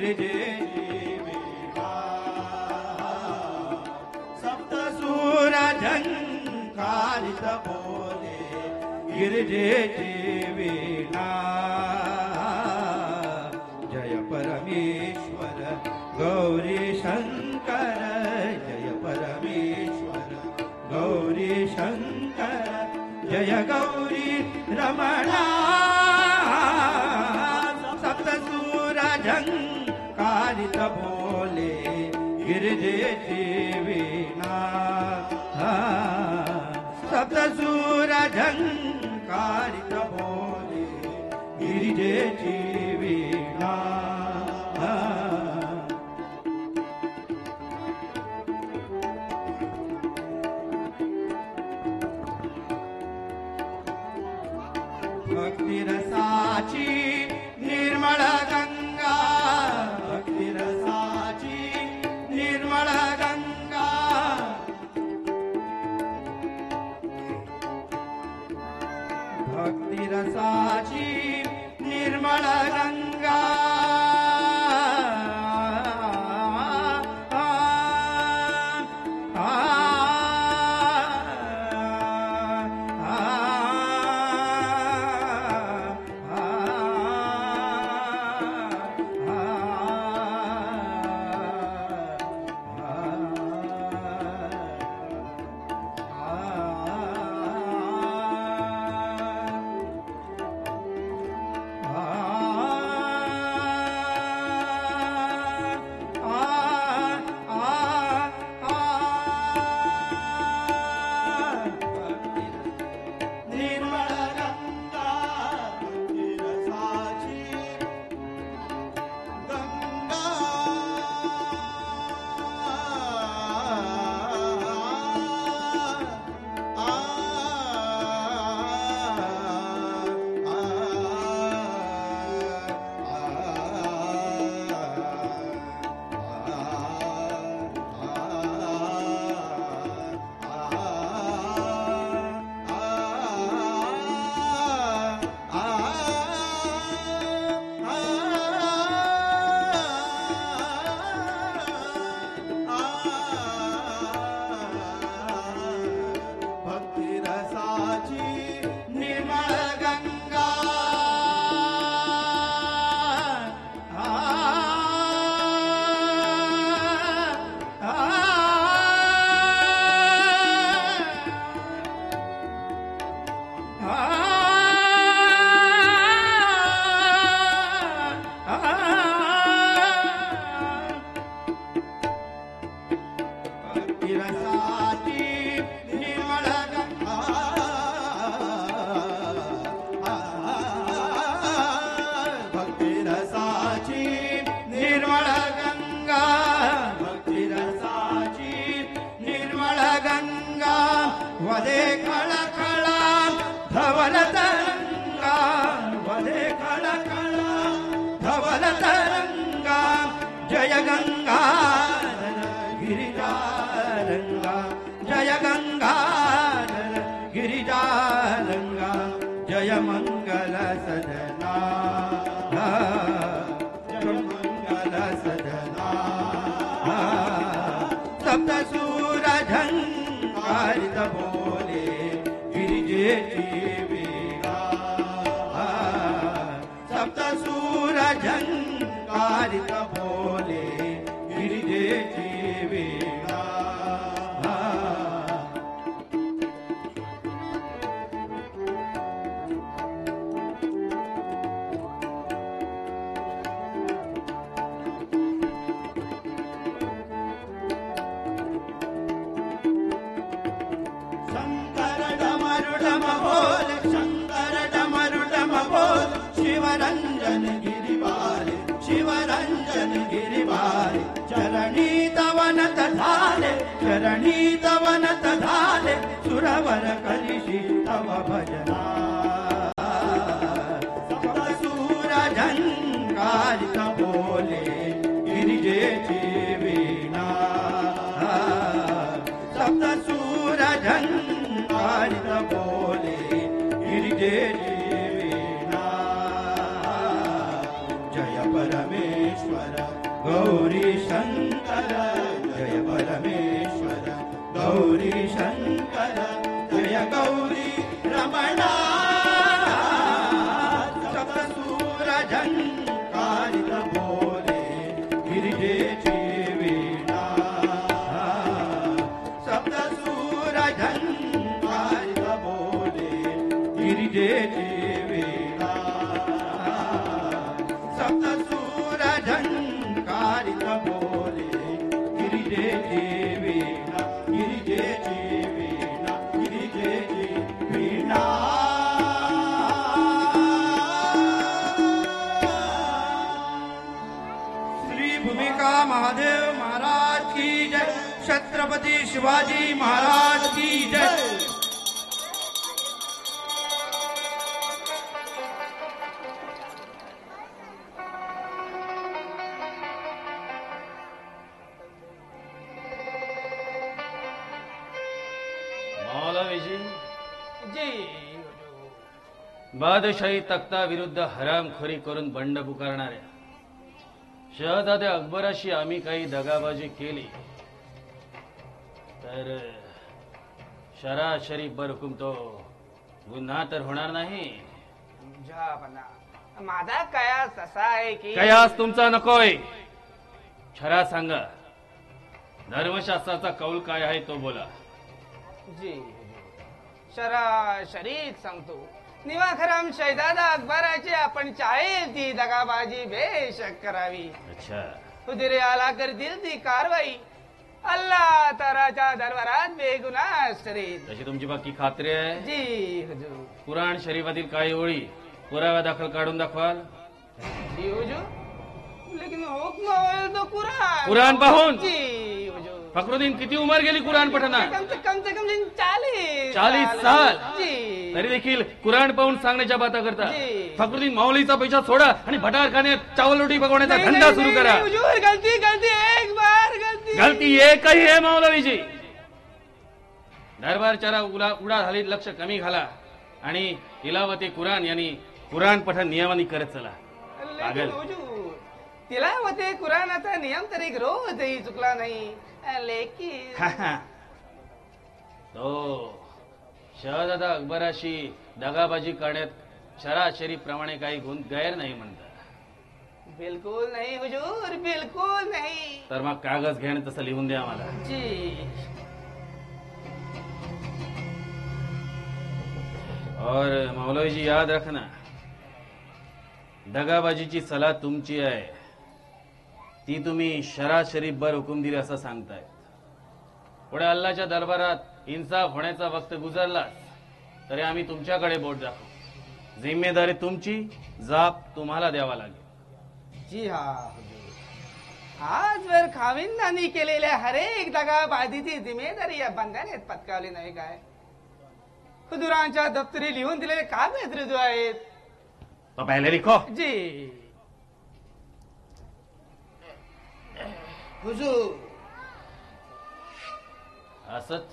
गिरिजे वीणा सप्तसूर झंकारित बोले गिरिजे वीणा जय परमेश्वर गौरी शंकर जय परमेश्वर गौरी शंकर जय गौरी रमणा सप्तसूर झंकारित बोले गिरिजे वीणा सप्तसूर झंकारित बोले गिरिजे वीणा भक्ति रसाची निर्मल गंगा भक्ति रसाची निर्मल गंगा भक्ति रसाची निर्मल गंगा वदे खळ खळ धवल तरंगा वदे खळ खळ धवल तरंगा जय गंगा गिरिजारंगा जय गंगा गिरिजारंगा जय मंगल सजना मंगल सजना सप्तसूर झंकारित बोले गिरिजे वीणा सप्तसूर झंकारित बोले गिरिजे वीणा शिवरंजन गिरिबाले शिवरंजन गिरिबाले चरणी तवनत धाले चरणी तवनत धाले सुरवर कलिशी तव भजना सप्तसूर झंकारित बोले गिरिजे वीणा सप्तसूर झंकारित बोले गिरिजे परमेश्वर महादेव महाराज की जय, छत्रपति शिवाजी महाराज की जय। मौलवीजी जी, बादशाही तख्ता विरुद्ध हरामखोरी करून बंड पुकारणाऱ्या शहजादे अकबराशी आम्ही काही दगाबाजी केली तर शराशरी बरहुकूम तो गुन्हा तर होणार नाही। माझा कयास असा आहे की कयास तुमचा नकोय, खरा सांगा, धर्मशास्त्राचा कौल काय आहे तो बोला। जी शरीत सांगतो, निवाखराम शहजादा अकबराची आपण चाहेल ती दगाबाजी बेशक करावी। अच्छा, हुजरे आला करतील ती कारवाई, अल्लाह ताराच्या दरबारात बेगुनाह शरीत। तशी तुमची बाकी खात्री आहे? जी हुजूर। कुराण शरीफातील काही ओळी पुराव्या दाखल काढून दाखवाल? जी हुजूर, लेकिन हुक्म होईल तो कुराण। कुराण पाहून? जी हुजूर। फखरुद्दीन किती उमर गेली कुराण पठना? कम से कम 40 साल। जी। तरी देखील कुराण पाहून सांगण्याच्या बाता करता। जी। फखरुद्दीन माऊलीचा पैसा सोडा आणि भटारखान्यात चावल रोटी पकवण्याचा धंदा सुरू करा। हुजूर, गलती गलती एक बार गलती। गलती एकही आहे मौलवीजी। दरबारच्या उडा झाली लक्ष कमी घाला आणि तिलावती कुराण यांनी कुराण पठण नियमाने करत चला। पागल। हुजूर, तिलावती कुराणाचा नियम तर एक रोजही चुकला नाही, लेकिन तो शहजादा अकबराशी दगाबाजी करण्यात शराशरी प्रमाणे काही गुण गैर नाही म्हणतात? बिलकुल नाही हुजूर, बिलकुल नाही। तर मग कागज घेणं तसं लिहून द्या मला। जी। और मौलवीजी याद रखना, दगाबाजीची सलाह तुमची आहे, ती तुम्ही शराशरी बर हुकूम दिली असं सांगताय। पुढे अल्लाच्या दरबारात इन्साफ होण्याचा वक्त गुजरलाच तरी आम्ही तुमच्याकडे बोट दाखवू। जिम्मेदारी तुमची, जाप तुम्हाला द्यावा लागेल। जी हा हुजूर, आजवर खाविंदांनी केलेल्या हरेक दगाबाजीची जिम्मेदारी या बंधाने पत्कावली नाही काय? हुजूरांच्या दप्तरी लिहून दिलेले कागद रुजू आहेत। तो पहिले लिखो। जी हुजूर। असत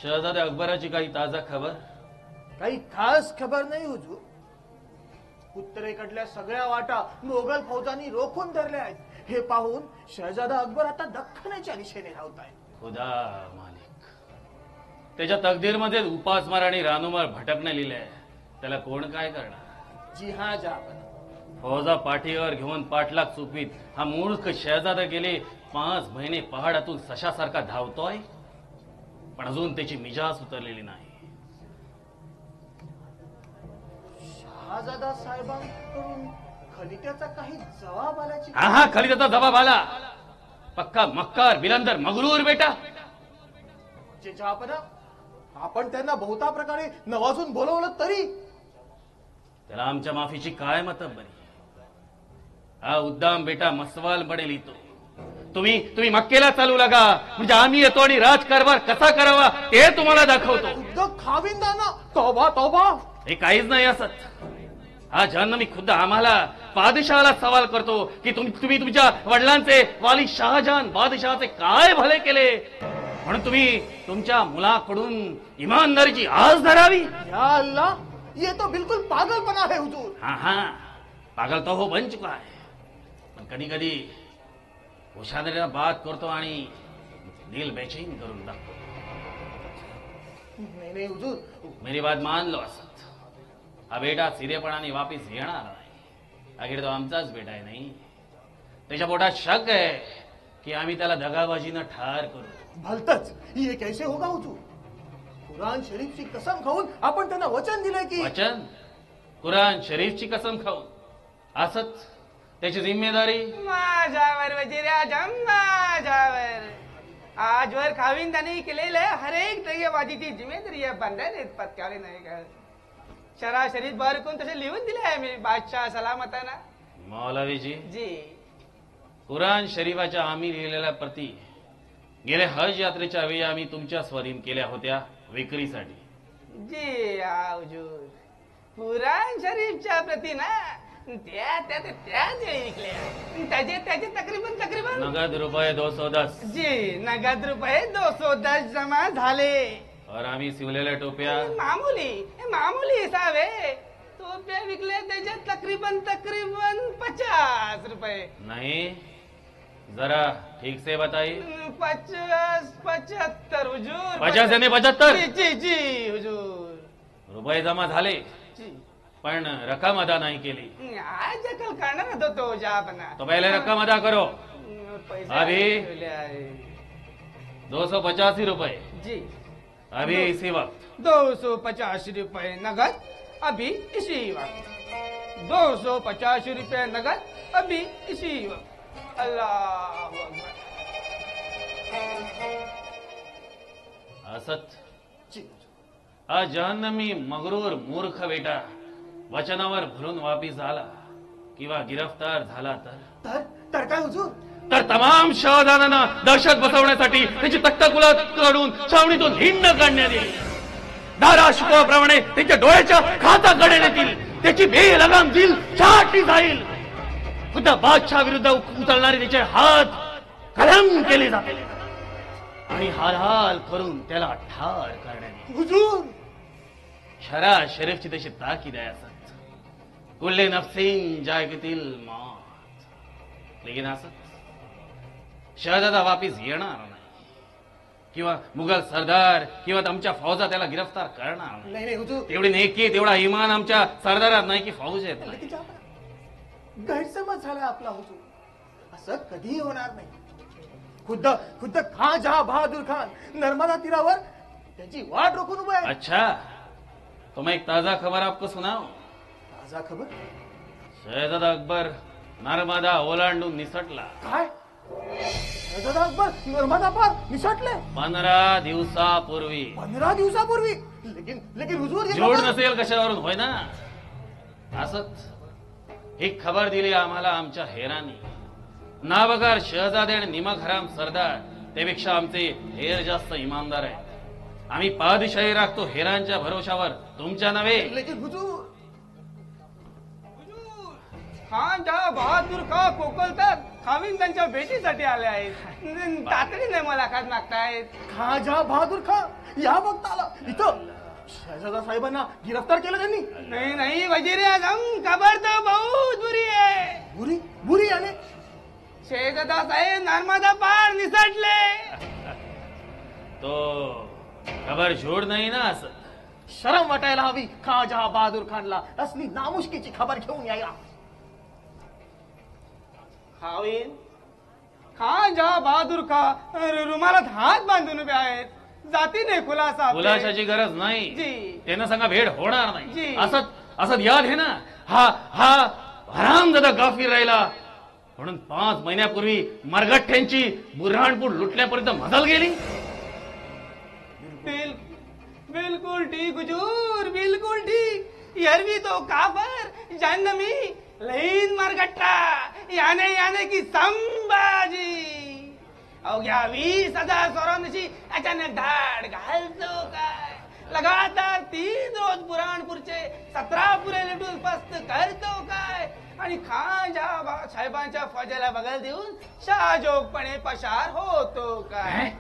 शहजादे अकबराची काही ताजा खबर? काही खास खबर नाही हुजूर। उत्तरेकडल्या सगळ्या वाटा मोगल फौजांनी रोखून धरल्या आहेत, हे पाहून शहजादा अकबर आता दख्खनच्या दिशेने धावत आहे। खुदा मालिक, त्याच्या तकदीरमध्ये उपासमार आणि रानुमार भटकणे लिहिलंय, त्याला कोण काय करणार? जी हा जहापना। फौजा पाठीवर घेऊन पाठलाग चुकवीत हा मूर्ख शहजादा गेले 5 महिने पहाडातून सशासारखा धावतोय, पण अजून त्याची मिजाज उतरलेली नाही। शहाजादा साहेबांकडून खलित्याचा काही जबाब आल्याची? हा, खलित्याचा जबाब आला। पक्का मक्कार बिलंदर मगरूर बेटा। जे जहापना, आपण त्यांना बहुता प्रकारे नवाजून बोलवलं तरी त्याला आमच्या माफीची काय मतलब बरी? हा उद्दाम बेटा मसवाल बनेल येतो। तुम्ही मक्केला चालू लागा, म्हणजे आम्ही येतो आणि राजकारभार कसा करावा ते तुम्हाला दाखवतो। खुद्द खाविंदांना तौबा तौबा। हे काहीच नाही असत। हा जहन्नमी खुद्द आम्हाला बादशहाला सवाल करतो की तुम्ही तुमच्या वडिलांचे वाली शहाजहान बादशहाचे काय भले केले, म्हणून तुम्ही तुमच्या मुलाकडून इमानदारीची आस धरावी? या अल्लाह, ये तो बिल्कुल पागलपना है हुजूर। हा, पागल तो हो बन चुका है, पण कधी कधी हुशारीला बात करतो आणि दिल बेचैन करून टाकतो। नहीं नहीं हुजूर, मेरी बात मान लो असत, हा बेटा सिरेपणाने वापिस येणार नाही। अखेर तो आमचाच बेटा आहे नाही, त्याच्या पोटात शक आहे की आम्ही त्याला दगाबाजीनं ठार करू। भलतच, ये कैसे होगा हुजूर? कुरान शरीफची कसम खाऊन आपण त्यांना वचन दिलंय की वचन? कुरान शरीफची कसम खाऊन? असत त्याची जिम्मेदारी माझ्यावर वजीर आजम, माझ्यावर। आजवर खाविंदांनी केलेल्या हरेक दगेबाजीची जिम्मेदारी या बंधाने पत्कावली नाही का? शराशरीत बार करून तसे लिहून दिले आहे मी बादशाह सलामताना। मौलवीजी, जी कुराण शरीफाच्या आम्ही लिहिलेल्या प्रती गेल्या हज यात्रेच्या वेळी आम्ही तुमच्या स्वाधीन केल्या होत्या विक्रीसाठी. जी हुजूर, कुराण शरीफच्या प्रती ना त्याच वेळी विकल्या. त्याचे तकरीबन नगद रुपये 210 जी नगद रुपये 210 जमा झाले. और आम्ही शिवलेल्या टोप्या मामूली हिसाब आहे. टोप्या विकल्या त्याचे तकरीबन 50 रुपये. नहीं, जरा ठीक से बताइए. 75 हुजूर. 50 यानी 75. जी हुजूर. रुपये जमा झाले जी पण रक्कम अदा नाही केली. आज कल करणार होतो जापना. तो पहले रक्कम अदा करो. पैसे अभी? ठेवले आहे. 285 रुपये जी अभी इसी वक्त. 250 रुपये नगद अभी इसी वक्त. 250 रुपये नगद अभी इसी वक्त. अल्लाह अकबर. असत जी हा जहन्नमी मगरूर मूर्ख बेटा वचनावर भरून वापिस झाला किंवा गिरफ्तार झाला तर काय हुजूर? तर तमाम शहदारांना दहशत बसवण्यासाठी त्याची तख्तकुलात काढून छावणीतून हिंड काढण्यात येईल. धाराशिकोप्रमाणे त्याच्या डोळ्याच्या खाता काढण्यात येतील. त्याची बेलगाम दिल छाटली जाईल. खुद्द बादशाह विरुद्ध उचलणारे त्याचे हात कलम केले जातील आणि हाल करून त्याला ठार करण्यात येईल. हुजूर शरा शरीफची तशी ताकीद आहे. असत कुल्ले नफसीन जायतील मौत. लेकिन असत शहजादा वापिस येणार नाही किंवा मुघल सरदार किंवा आमच्या फौजा त्याला गिरफ्तार करणार नाही. नाही हुजूर, तेवढी नेकी तेवढा इमान आमच्या सरदारात नाही की फौज येत नाही. लगेच आपण. गैरसमज झाला आपला हुजूर. असं कधीही होणार नाही. खुद्द खान जहा बहादूर खान नर्मदा तीरावर त्याची वाट रोखून उभा आहे. अच्छा, तो मैं एक ताजा खबर आपको सुनाऊं. ताजा खबर? शहजादा अकबर नर्मदा ओलांडून निसटला. काय? शहजादा अकबर नर्मदा पार निसटले 15 दिवसापूर्वी. 15 दिवसापूर्वी. लेकिन हुजूर, ये जोड खबर- नसेल कशावरून होय ना. असंच ही खबर दिली आम्हाला आमच्या हेरांनी. नाबगार शहजादे आणि निमक हराम सरदार त्यापेक्षा आमचे हेर जास्त इमानदार आहेत. आम्ही पादशाही राखतो हेरांच्या भरोशावर, तुमच्या नव्हे. लेकिन हुजूर, खान जहा बहादूर का कोकलतात खावीन त्यांच्या भेटीसाठी आले आहेत. तातडीने मुलाखत मागतायत. खान जहा बहादूर खान या वक्त आला इथं. शहजादा साहेबांना गिरफ्तार केलं त्यांनी. नहीं वजीर आजम, खबर तो बहुत बुरी है. बुरी याने शहजादा साहेब नर्मदा पार निसटले. तो खबर झूड नाही ना. असं शरम वाटायला हवी खान जहा बहादूर खानला असली नामुष्कीची खबर घेऊन यायला. खावीन खान जहा बहादूर का रुमालात हात बांधून उभे आहेत. जातीने खुलासा खुलाशाची गरज नाही. जी. त्यांना सांगा भेट होणार जी. नाही. असत याद आहे ना. हा हरामजादा गाफीर राहिला म्हणून 5 महिन्यापूर्वी मरगठ्ठ्यांची बुऱ्हाणपूर लुटल्यापर्यंत मजल गेली. बिल्कुल ठीक हुजूर, बिल्कुल ठीक. यरवी तो काफर जहन्नमी लईन मरगट्टा याने की संभाजी अवघ्या 20,000 सोरांशी अचानक धाड घालतो काय. लगातार 3 रोज बुऱ्हाणपूरचे 17 पुरे लुटून पस्त करतो काय. आणि खान साहेबांच्या फौजेला बगल देऊन शाहजोगपणे पसार होतो काय.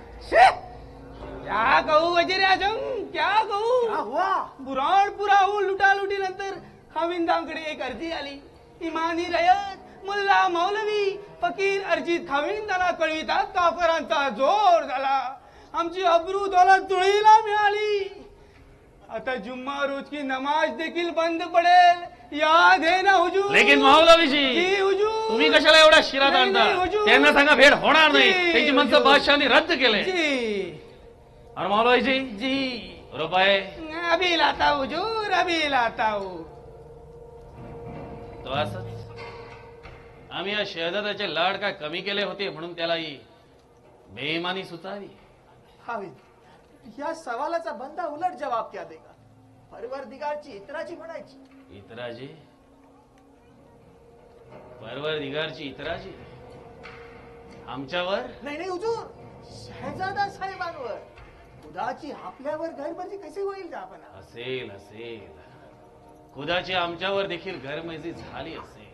क्या कहू वजीर आजम, क्या कहू. क्या हुआ? बुराणपुराहून लुटालुटी नंतर खाविंदांकडे एक अर्जी आली. इमानी रयत मुल्ला मौलवी फकीर अर्जित खाविंदाला कळवितात काफरांचा जोर झाला. आमची अब्रू दौलत तुळीला मिळाली. आता जुम्मा रोज की नमाज देखील बंद पडेल. याद है ना हुजूर. लेकिन मौलवीजी, जी हुजूर. तुम्ही कशाला एवढा शिरात नाही, आणता. नाही, हुजूर. त्यांना सांगा भेट होणार नाही. जी, त्यांची मनसब हुजूर. बादशाहाने रद्द केले. जी और मौलवीजी जी रुपये अभी लाता हूँ हुजूर, अभी लाता हूँ. तो असंच आम्ही या शहजादाचे लाड काय कमी केले होते म्हणून त्याला ही बेईमानी सुचावी. हावीद या सवालाचा बंदा उलट जवाब क्या देगा. परवरदिगारची इतराची म्हणायची. इतराजी परवरदिगारची इतराजी आमच्यावर नाही नाही हुजूर, शहजादा साहेबांवर. खुदाची आपल्यावर गैरमर्जी कशी होईल आपण? असेल असेल, खुदाची आमच्यावर देखील गैरमर्जी झाली असेल.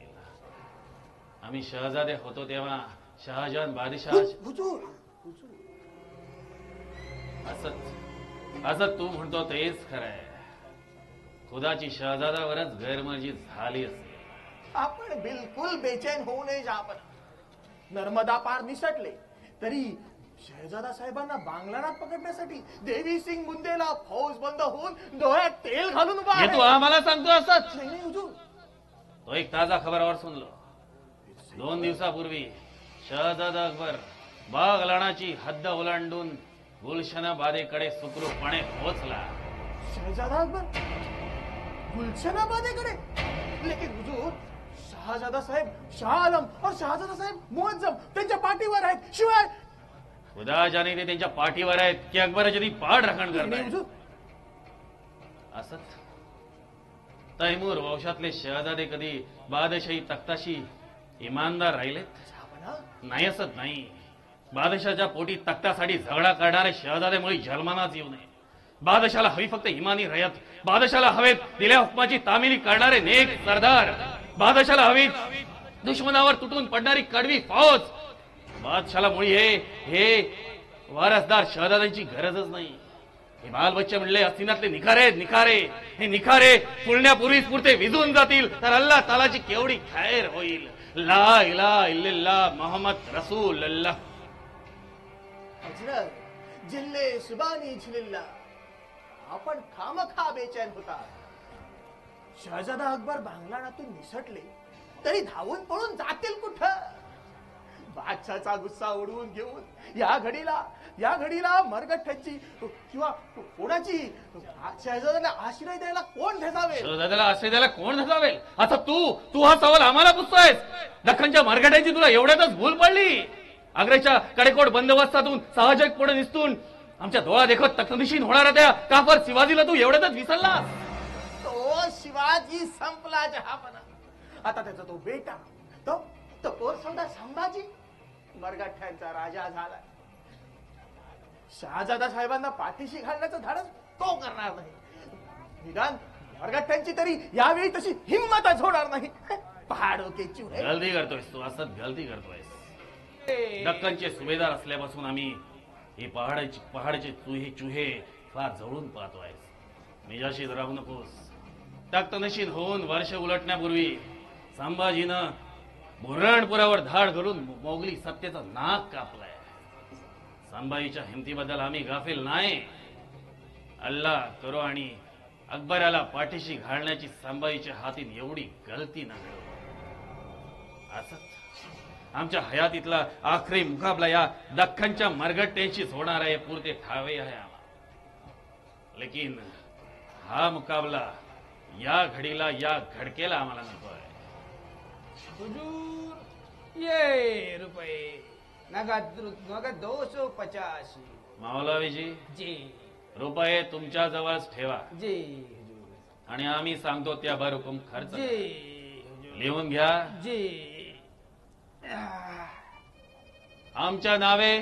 आम्ही शहजादे होतो तेव्हा शहाजहान बादशाह हुजूर हुजूर, असं तू म्हणतो तेच खरंय. खुदाची शहजादावरच गैरमर्जी झाली असेल. आपण बिलकुल बेचैन होऊ नये आपण. नर्मदा पार निसटले तरी शहजादा साहेबांना बांगलानात पकडण्यासाठी देवी सिंग मुंदेला फौज बंद होऊन डोळ्यात तेल घालून उभा हे आहे. तू आम्हाला सांगतो असंच? नाही नाही हुजूर, तो एक ताजा खबरावर सुनलो. 2 दिवसापूर्वी शहजादा अकबर बागलाणाची हद्द ओलांडून गुलशनाबादेकडे सुखरूपपणे पोहोचला. शहजादा अकबर गुलशनाबादेकडे? लेकिन हुजूर, शहजादा साहेब शाह आलम और शहजादा साहेब मुअज्जम त्यांच्या पाठीवर आहेत. शिवाय खुदा जाने ते त्यांच्या पाठीवर आहेत की अकबराची ती पाठ राखण नाही करतायत. हुजूर, असंच तैमूर वंशातले शहजादे कधी बादशाही तख्ताशी इमानदार राहिलेत? आपण नाही, असत नाही. बादशाच्या पोटी तख्तासाठी झगडा करणारे शहजादेमुळे जन्मानाच येऊ नये. बादशाला हवी फक्त इमानी रयत. बादशाला हवेत दिल्या हुकमाची तामिली करणारे नेक सरदार. बादशाला हवी दुश्मनावर तुटून पडणारी कडवी फौज. बादशाला मुळी हे वारसदार शहजाद्यांची गरजच नाही. हे बालबच्चे म्हणले हस्तिनातले निखारे हे निखारे फुलण्यापूर्वीच पुरते विझून जातील तर अल्लाह तालाची केवढी खैर होईल. ला इलाहा इल्लल्लाह मोहम्मद रसूलुल्लाह. हजरत जिल्ले सुबानी झिल्ला, आपण खामखा बेचैन होता. शहजादा अकबर बांगलाणातून निसटले तरी धावून पळून जातील कुठं? बादशाचा गुस्सा उडवून घेऊन या घडीला मरगठ्ठ्यांची किंवा कोणाची शहजादाला आश्रय द्यायला कोण ठेसावे? शहजाद्याला आश्रय द्यायला कोण धसावेल? आता तू हा सवाल आम्हाला पुसतोयस? दख्खनच्या मरगटाची तुला एवढ्यातच भूल पडली? आग्र्याच्या कडेकोट बंदोबस्तातून साहजकपणे निसटून आमच्या डोळा देखत तख्तनिशीन होणाऱ्या त्या काफर शिवाजीला तू एवढ्यातच विसरलास? तो शिवाजी संपला जहापना. आता त्याचा तो बेटा तो पोरसौदा संभाजी मरगठ्ठ्यांचा राजा झाला. शहजादा साहेबांना पाठीशी घालण्याचं धाडस तो करणार नाही. निदान मरगठ्ठ्यांची तरी यावेळी तशी हिंमतच होणार नाही. पहाडो के चुहे. गलती करतोयस तू, असत गलती करतोयस. दख्खनचे सुभेदार असल्यापासून आम्ही ही पहाडचे चुहे फार जवळून पाहतोय. निजाशीत राहू नकोस. तख्तनशीन होऊन वर्ष उलटण्यापूर्वी संभाजीनं बुऱ्हाणपुरावर धाड घालून मोगली सत्तेचा नाक कापलाय. संभाजीच्या हिमतीबद्दल आम्ही गाफील नाही. अल्लाह करो आणि अकबराला पाठीशी घालण्याची संभाजीच्या हातीन एवढी गलती न घडो. असंच आमच्या हयातीतला आखरी मुकाबला या दख्खनच्या मरगट्ट्यांशीच होणार आहे पुरते ठावे आहे आम्हाला. लेकिन हा मुकाबला या घडीला या घडकेला आम्हाला नको आहे. हुजूर ये रुपये नगद 285. मावलावीजी, जी रुपये तुमच्या जवळच ठेवा जी हुजूर. आणि आम्ही सांगतो त्या हुकूम खर्च जी करा. हुजूर. लिहून घ्या. जी. आमच्या नावे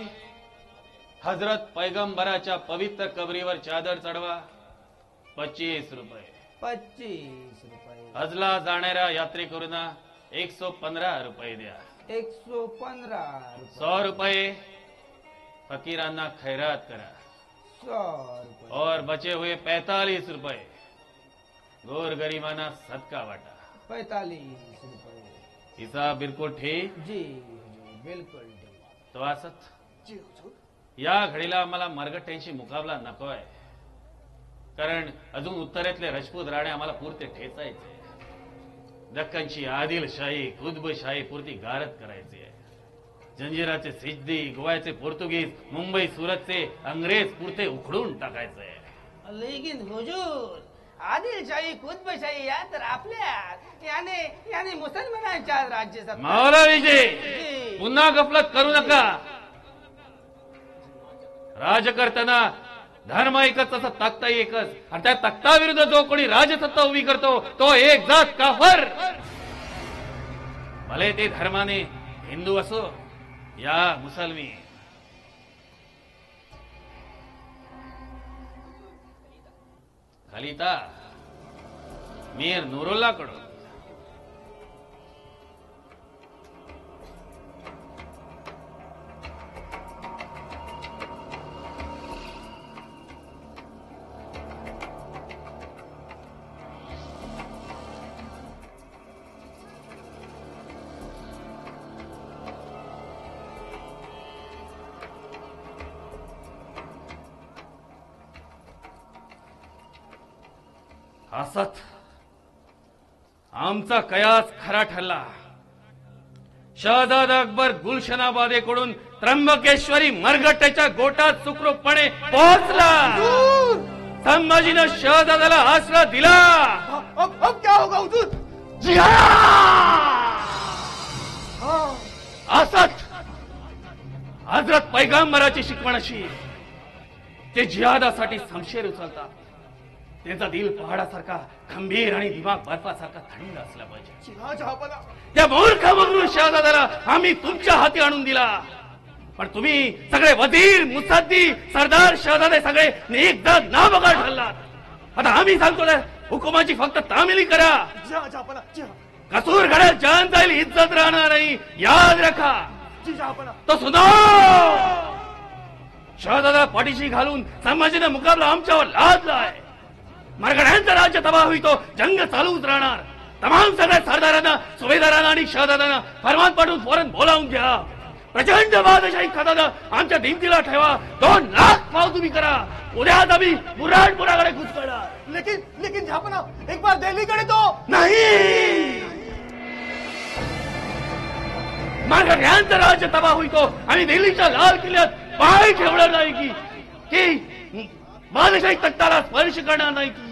हजरत पैगंबराच्या पवित्र कबरीवर चादर चढवा. 25 रुपये. 25 रुपये. हजला जाणाऱ्या यात्रेकरूंना 115 रुपये द्या. 115 रुपये. 100 रुपये फकीरांना खैरात करा. 100 रुपये. और बचे हुए 45 रुपये गोर गरिबांना सदका वाटा. 45 रुपये. हिसाब बिलकुल ठीक? जी हुजूर, बिलकुल ठीक. तो असत जी हुजूर. या घडीला आम्हाला मरगट्ट्यांशी मुकाबला नको आहे. कारण अजून उत्तरेतले राजपूत राणे आम्हाला पुरते ठेचायचे. दख्खनची आदिलशाही कुतुबशाही पुरती गारद करायची आहे. जंजिराचे सिद्धी, गोव्याचे पोर्तुगीज, मुंबई सुरतचे अंग्रेज पुरते उखडून टाकायचे आहे. लेकिन हुजूर, आदिलशाही कुतुबशाही या तर आपल्या याने मुसलमानांच्या राज्य सत्ता. मावला विजय, जी. पुन्हा गफलत करू नका. राजकर्त्यांना धर्म एकच, असं तख्ता एकच, आणि त्या तख्ताविरुद्ध जो कोणी राजसत्ता उभी करतो तो एक जात काफर. भले ते धर्माने हिंदू असो या मुसलमी खलिता मीर नूरुल्ला कडून हसत आमचा कयास खरा ठरला. शहजादा अकबर गुलशनाबादेकडून त्र्यंबकेश्वरी मरगट्ट्याच्या गोटात सुखरूपपणे पोहोचला. संभाजीनं शहजादाला आसरा दिला. अब क्या होगा हुजूर? असत हजरत पैगंबराची शिकवण अशी ते जिहादासाठी शमशेर उचलतात. त्यांचा दिल पहाडासारखा खंबीर आणि दिमाग बर्फासारखा थंड असला पाहिजे. जहापना, त्या मूर्ख मगरूर शहजादाला आम्ही तुमच्या हाती आणून दिला. पण तुम्ही सगळे वजीर मुसद्दी सरदार शहजादे सगळे एकदाच नाबगा ठरलात. आता आम्ही सांगतो ना, हुकुमाची फक्त तामिली करा. जहापना, कसूर घड्यात जान जाईल, इज्जत राहणार नाही, याद रखा. जहापना. तो सुनो, शहजादा पाठीशी घालून संभाजीने मुकाबला आमच्यावर लादलाय. मरगड्यांचं राज्य तबाह होईतो जंग चालूच राहणार. तमाम सगळ्या सरदारांना सुभेदारांना आणि शहजादांना फरमान पाठवून फौरन बोलावून घ्या. प्रचंड बादशाही खदाना आमच्या भिंतीला ठेवा. 2 लाख पाव तुम्ही करा. उद्याच आम्ही बुराडपुराकडे घुस करणार. लेकिन जहापना, एक बार दिल्लीकडे तो नाही. मरगड्यांचं राज्य तबाह होईतो आणि दिल्लीच्या लाल किल्ल्यात पाय ठेवणार नाही की बादशाही तख्ताला स्पर्श करणार नाही की.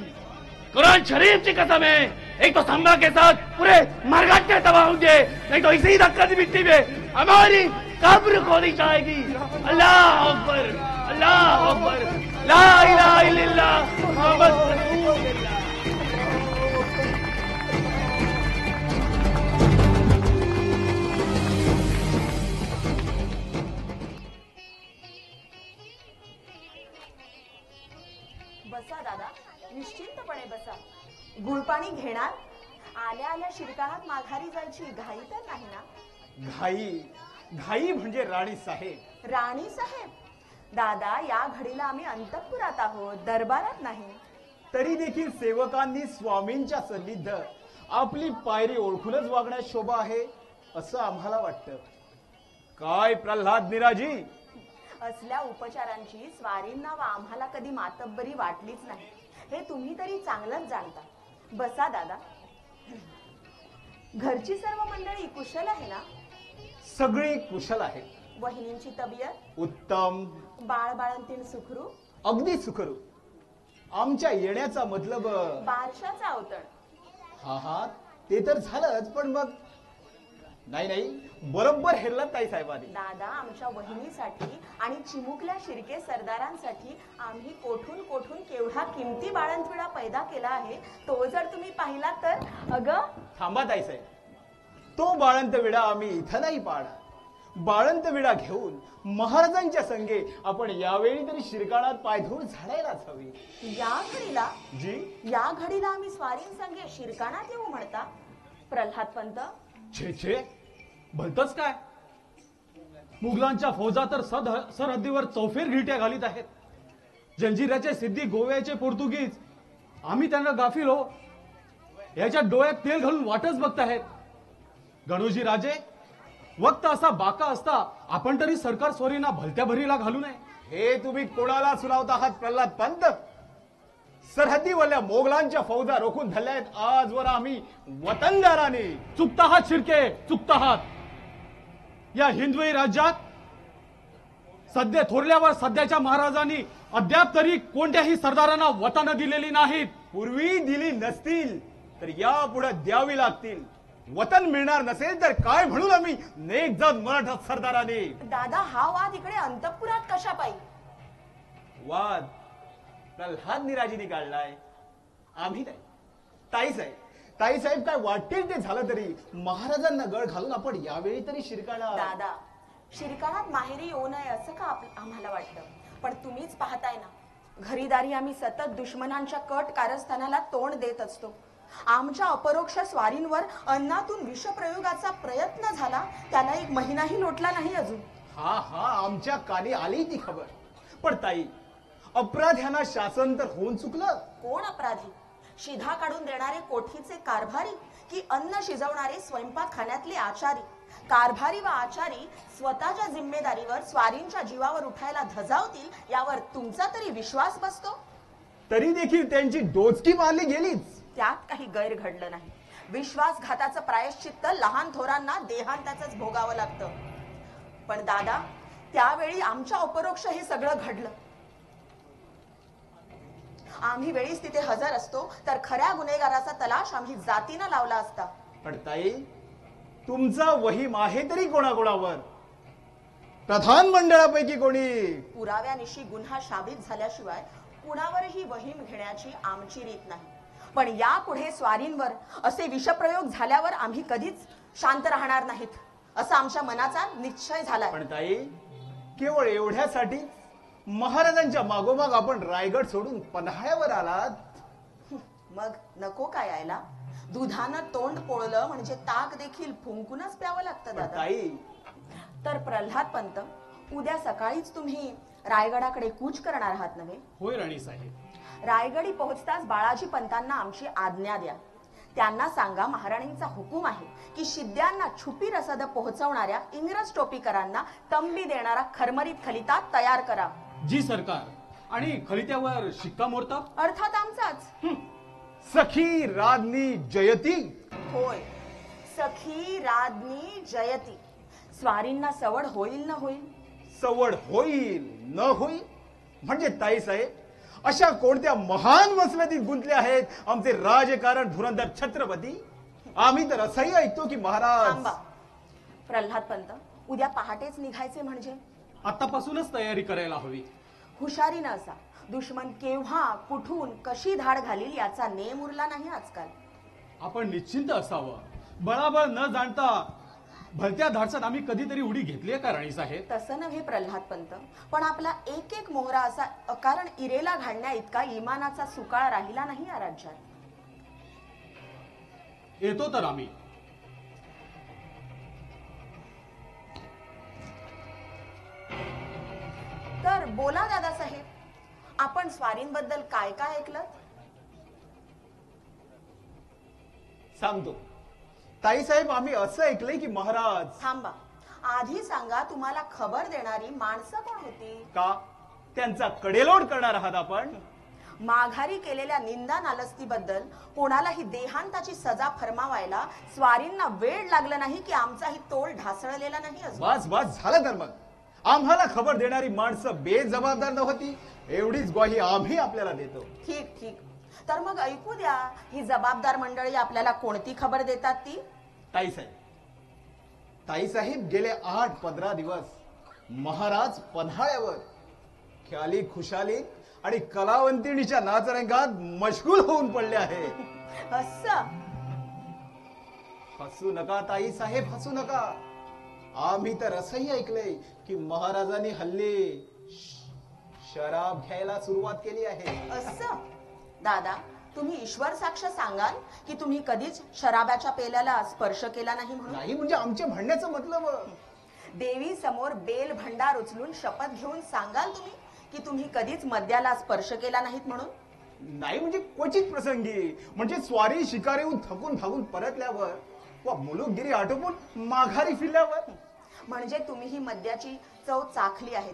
कुरान शरीफ की कसम है, एक तो संभा के साथ पूरे मरगट्टे तबाह होंगे, नहीं तो इसी धक्का की मिट्टी में हमारी कब्र खोदी जाएगी. अल्लाह अकबर, अल्लाह अकबर, ला इलाहा इल्लल्लाह मुहम्मद रसूलुल्लाह. बसा दादा, निश्चिंतपणे बसा. गुळपाणी घेणार? आल्या आल्या शिरकाणात माघारी जायची घाई तर नाही ना? घाई म्हणजे राणी साहेब. राणी साहेब? दादा, या घडीला आम्ही अंतःपुरात आहोत, दरबारात नाही. तरी देखील सेवकांनी स्वामींच्या सन्निध आपली पायरी ओळखूनच वागण्यास शोभा आहे असं आम्हाला वाटतं. काय प्रल्हाद निराजी, असल्या उपचारांची स्वारींना व आम्हाला कधी मातब्बरी वाटलीच नाही, हे तुम्ही तरी चांगलंच जाणता. बसा दादा. घरची सर्व मंडळी कुशल आहे ना? सगळी कुशल आहे. वहिनींची तब्येत? उत्तम. बाळबाळंतीण सुखरू? अगदी सुखरू. आमच्या येण्याचा मतलब बारशाचा अवतण. हा ते तर झालंच, पण मग नाही बरोबर हेरलं ताई साहेबांनी. दादा, आमच्या वहिनीसाठी आणि चिमुकल्या शिर्के सरदारांसाठी आम्ही कोठून कोठून केवढा किमती बाळंतविडा पैदा केला आहे, तो जर तुम्ही पाहिला तर. अगं थांबा ताई साहेब, तो बाळंत विडा आम्ही इथं नाही पाहणार. बाळंत विडा घेऊन महाराजांच्या संगे आपण यावेळी तरी शिरकाणात पायधूळ झाडायलाच हवी. या घडीला? जी, या घडीला आम्ही स्वारींसंगे शिरकाणात येऊ म्हणता? प्रल्हाद पंत, छे भलतच काय. मुघलांच्या फौजा तर सरहद्दीवर चौफेर घिरट्या घालीत आहेत. जंजिऱ्याचे सिद्धी गोव्याचे पोर्तुगीज, आम्ही त्यांना गाफील हो याच्या डोळ्यात तेल घालून वाटच बघताहेत. गणोजी राजे, वक्त असा बाका असता आपण तरी सरकार स्वारींना भलत्या भरीला घालू नये. हे तुम्ही कोणाला सुनावत आहात प्रल्हाद पंत? सरहद्दीवरल्या मोगलांच्या फौजा रोखून धरल्या आहेत आजवर आम्ही वतनदारांनी. चुकता आहात शिर्के, चुकता आहात. या हिंदवी राज्यात सध्या थोरल्यावर सध्याच्या महाराजांनी अद्याप तरी कोणत्याही सरदारांना वतन दिलेली नाहीत. पूर्वी दिली नसतील तर यापुढे द्यावी लागतील. वतन मिळणार नसेल तर काय म्हणून आम्ही नेक जण मराठा सरदारांनी. दादा, हा वाद इकडे अंतःपुरात कशा पाहिजे? वाद प्रल्हाद निराजीने काढलाय, आम्ही नाही. ताई साहेब काय वाटेल ते झालं तरी महाराजांना गळ घालून आपण यावेळी तरी शिरकाणा. दादा, शिरकाळात माहेरी येऊ नये असं का आम्हाला वाटतं, पण तुम्हीच पाहताय ना, घरीदारी आम्ही सतत दुश्मनांच्या कट कारस्थानाला तोंड देत असतो. आमच्या अपरोक्ष स्वारींवर अन्नातून विषप्रयोगाचा प्रयत्न झाला, त्याला 1 महिनाही लोटला नाही अजून. हा आमच्या कानी आली ती खबर. पण ताई, अपराध्यांना शासन तर होऊन चुकलं. कोण अपराधी? शिधा काढून देणारे कोठीचे कारभारी की अन्न शिजवणारे स्वयंपाकखान्यातले आचारी? कारभारी व आचारी स्वतःच्या जिम्मेदारीवर स्वारींच्या जीवावर उठायला धजावतील यावर तुमचा तरी विश्वास बसतो? तरी देखील त्यांची डोचकी मारली गेलीच. त्यात काही गैर घडलं नाही. विश्वासघाताचं प्रायश्चित्त लहान थोरांना देहांताचंच भोगावं लागतं. पण दादा, त्यावेळी आमच्या अपरोक्ष हे सगळं घडलं. आम्ही वेळीच तिथे हजर असतो तर खऱ्या गुन्हेगाराचा तलाश आम्ही जातीनं लावला असता. पण ताई, तुमचा वहीम आहे तरी कोणाकोणावर? प्रधान मंडळापैकी कोणी? पुराव्यानिशी गुन्हा साबित झाल्याशिवाय कुणावरही वहीम घेण्याची आमची रीत नाही. पण यापुढे स्वारींवर असे विषप्रयोग झाल्यावर आम्ही कधीच शांत राहणार नाहीत असा आमच्या मनाचा निश्चय झालाय. पण ताई, केवळ एवढ्यासाठी महाराजांच्या मागोमाग आपण रायगड सोडून पन्हाळ्यावर आलात? मग नको काय यायला? दुधानं तोंड पोळलं म्हणजे ताक देखील फुंकूनच प्यावं लागतं दादा. ताई, तर प्रल्हाद पंत, उद्या सकाळीच तुम्ही रायगडाकडे कूच करणार आहात नव्हे? होय राणी साहेब. रायगडी पोहोचताच बाळाजी पंतांना आमची आज्ञा द्या. त्यांना सांगा, महाराणींचा हुकूम आहे की शिद्यांना छुपी रसद पोहोचवणाऱ्या इंग्रज टोपीकरांना तंबी देणारा खरमरीत खलिता तयार करा. जी सरकार. आणि खलित्यावर शिक्कामोर्तब? अर्थात आमचाच. सखी राजनी जयती. होय, सखी राजनी जयती. स्वारींना सवड होईल न होईल? सवड होईल न होईल म्हणजे ताई साहेब, अशा कोणत्या महान मसलतीत गुंतले आहेत आमचे राजकारण धुरंधर छत्रपती? आम्ही तर असंही ऐकतो की महाराज. थांबा प्रल्हाद पंत, उद्या पहाटेच निघायचे म्हणजे? आतापासूनच तयारी करायला हवी. हुशारीनं असा. दुश्मन केव्हा, कुठून, कशी धाड घालील याचा नेम उरला नाही आजकाल. आपण निश्चिंत असावं. बळाबळ न जाणता भलत्या धाडसात आम्ही कधीतरी उडी घेतली का राणी साहेब? तसं नव्हे प्रल्हाद पंत, पण आपला एक एक मोहरा असा अकारण इरेला घालण्या इतका इमानाचा सुकाळ राहिला नाही या राज्यात. येतो तर आम्ही. तर बोला दादासाहेब, आपण स्वारींबद्दल काय काय ऐकलं? सांगतो ताई साहेब, आम्ही असं ऐकलंय की महाराज. थांबा, आधी सांगा, तुम्हाला खबर देणारी माणसं कोण होती? का त्यांचा कडेलोट करणार आहात आपण? माघारी केलेल्या निंदा नालस्तीबद्दल कोणालाही देहांताची सजा फरमावायला स्वारींना वेळ लागला नाही की आमचाही तोल ढासळलेला नाही अजून. बस बस झालं तर मग. आम्हाला खबर देणारी माणसं बेजबाबदार नव्हती एवढीच ग्वाही आम्ही आपल्याला देतो. ठीक ठीक, तर मग ऐकू द्या, ही जबाबदार मंडळी आपल्याला कोणती खबर देतात ती? ताईसाहेब गेले 8-15 दिवस महाराज पन्हाळ्यावर ख्याली खुशाली आणि कलावंतिणीच्या नाचरंगात मशगूल होऊन पडले आहेत. असं? हसू नका ताईसाहेब, हसू नका. आम्ही तर असंही ऐकलंय की महाराजांनी हल्ली शराब घ्यायला सुरुवात केली आहे. असं? दादा, तुम्ही ईश्वर साक्ष सांगाल की तुम्ही कधीच शराबाच्या पेल्याला स्पर्श केला नाही म्हणून? नाही म्हणजे आमच्या म्हणण्याचं मतलब. देवी समोर बेल भंडार उचलून शपथ घेऊन सांगाल तुम्ही की तुम्ही कधीच मद्याला स्पर्श केला नाहीत म्हणून? नाही म्हणजे क्वचित प्रसंगी, म्हणजे स्वारी शिकारीहून थकून भागून परतल्यावर वा मुलुकगिरी आटोपून माघारी फिरल्यावर. म्हणजे तुम्ही ही मद्याची चव चाखली आहे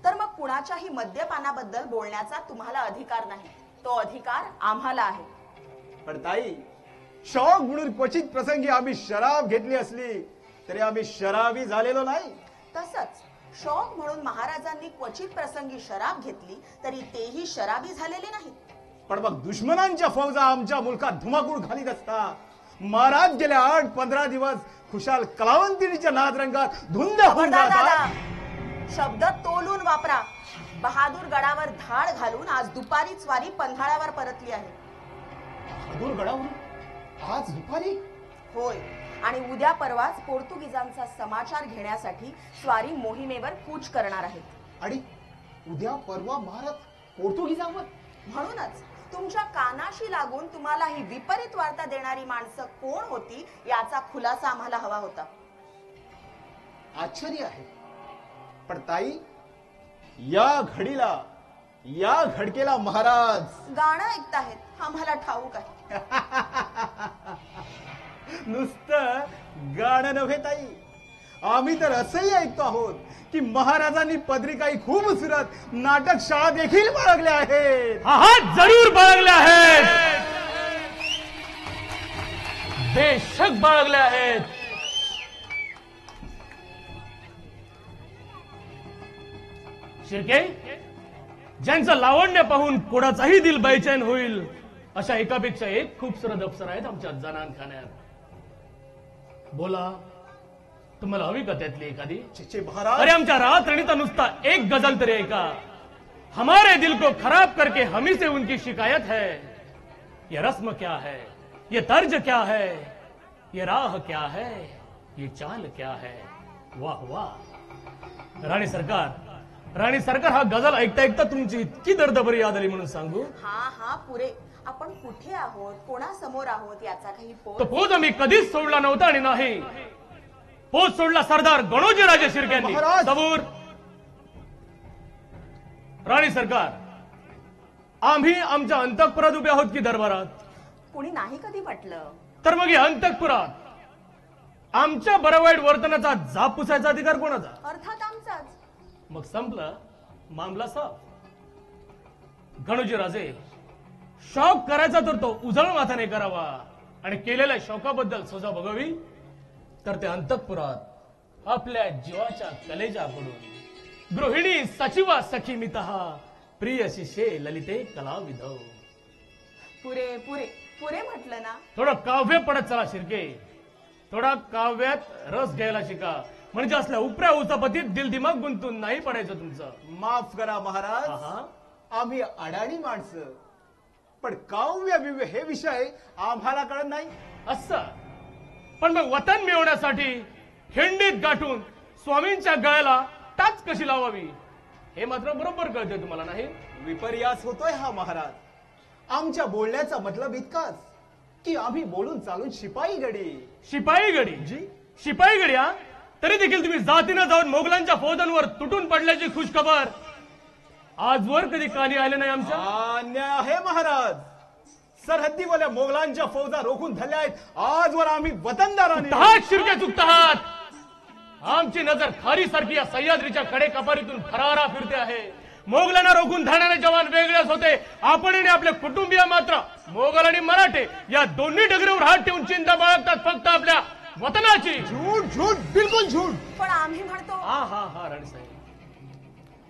तर मग कुणाच्याही मद्यपानाबद्दल बोलण्याचा तुम्हाला अधिकार नाही. तो अधिकार आम्हाला आहे. पण ताई, शौक म्हणून क्वचित प्रसंगी आम्ही शराब घेतली असली तरी आम्ही शराबी झालेलो नाही. तसंच शौक म्हणून महाराजांनी क्वचित प्रसंगी शराब घेतली तरी तेही शराबी झालेले नाहीत. पण मग दुश्मनांच्या फौजा आमच्या मुलकात धुमाकूळ घालीत असता महाराज गेल्या 8-15 दिवस खुशाल कलावंतिणीच्या नादरंगात धुंद होऊन दादा, शब्द तोलून वापरा. बहादूर गडावर धाड घालून आज दुपारी स्वारी पन्हाळ्यावर परतली आहे. बहादूर गडावरून आज दुपारी? होय, आणि उद्या परवाच पोर्तुगीजांचा समाचार घेण्यासाठी स्वारी मोहिमेवर कूच करणार आहेत. आणि उद्या परवा महाराज पोर्तुगीजांवर. म्हणूनच तुमच्या कानाशी लागून तुम्हाला ही विपरीत वार्ता देणारी माणसं कोण होती याचा खुलासा आम्हाला हवा होता. आश्चर्य आहे, पण ताई, या घडीला, या घडकेला महाराज गाणं ऐकताहेत आम्हाला ठाऊक आहे. नुसतं गाणं नव्हे ताई, आम्ही तर असंही ऐकतो आहोत की महाराजांनी पत्रिकाही खूप सुरत नाटक शाळा देखील बाळगल्या आहेत. हा जरूर बाळगल्या आहेत, बेशक बाळगल्या आहेत. शिर्के, ज्यांचं लावण्य पाहून कोणाचाही दिल बेचैन होईल अशा एकापेक्षा एक खूपसुरत अप्सरा आहेत आमच्या जनानखान्यात. बोला, तुम्हाला हवी का त्यातली एखादी? चिचे महाराज, अरे आमच्या रातरणीचा नुसता एक गजल तरी ऐका. हमारे दिल को खराब करके हमी से उनकी शिकायत है. ये रस्म क्या है, ये तर्ज क्या है, ये राह क्या है, ये चाल क्या है. वाह वाह. राणी सरकार, राणी सरकार, हा गजल ऐकता ऐकता तुमची इतकी दर्दभरी याद आली म्हणून सांगू. हा पुरे. आपण कुठे आहोत, कोणासमोर आहोत याचा काही तो पोज आम्ही कधीच सोडला नव्हता आणि नाही पोज सोडला सरदार गणोजीराजे शिर्क्यांनी. महाराज! सबूर. राणी सरकार, आम्ही आमच्या अंतःपुरात उभे आहोत की दरबारात? कुणी नाही कधी म्हटलं. तर मग या अंतःपुरात आमच्या बरं वाईट वर्तनाचा जाप पुसायचा अधिकार कोणाचा? अर्थात आमचाच. मग संपलं, मामला साफ. गणोजीराजे, शौक करायचा तर तो उजळ माथाने करावा, आणि केलेल्या शौकाबद्दल सजा भोगावी तर ते अंतःपुरात आपल्या जीवाच्या कलेजाकडून. गृहिणी सचिवा सखी मितहा, प्रिय शिष्ये ललिते कलाविधौ. पुरे पुरे पुरे म्हटलं ना. थोडं काव्य पडत चला शिर्के, थोडा काव्यात रस घ्यायला शिका, म्हणजे असल्या उपऱ्या उचापतीत दिलदिमाग गुंतून नाही पडायचं तुमचं. माफ करा महाराज, आहा. आम्ही अडाणी माणसं, पण काव्य बिव्य हे विषय आम्हाला कळत नाही. असं पण मग वतन मिळवण्यासाठी खिंडीत गाठून स्वामींच्या गळ्याला टाच कशी लावावी हे मात्र बरोबर कळते तुम्हाला, नाही? विपर्यास होतोय हा महाराज. आमच्या बोलण्याचा मतलब इतकाच की आम्ही बोलून चालून शिपाई गडी. शिपाई गडी जी, शिपाई गडी. हा, तरी देखील तुम्ही जातीनं जाऊन मोगलांच्या फौजांवर तुटून पडल्याची खुशखबर आजवर कधी कानी आले नाही आमच्या. अन्याय आहे महाराज. सरहद्दीवाल्या मोगलांच्या फौजा रोखून धरल्या आहेत. आजवर आम्ही वतनदारांनी. दहाच शिर्के चुकतात. आमची नजर खारी सारखी या सह्याद्रीच्या कडे कपारीतून फरारा फिरते आहे. मोगलांना रोखून धरणारे जवान वेगळेच होते. आपण आणि आपले कुटुंबीय मात्र मोगल आणि मराठे या दोन्ही डगरीवर हात ठेवून चिंता बाळगतात फक्त आपल्या वतनाची. झूट झूट, बिलकुल झूट. पण आम्ही म्हणतो. हा राणीसाहेब,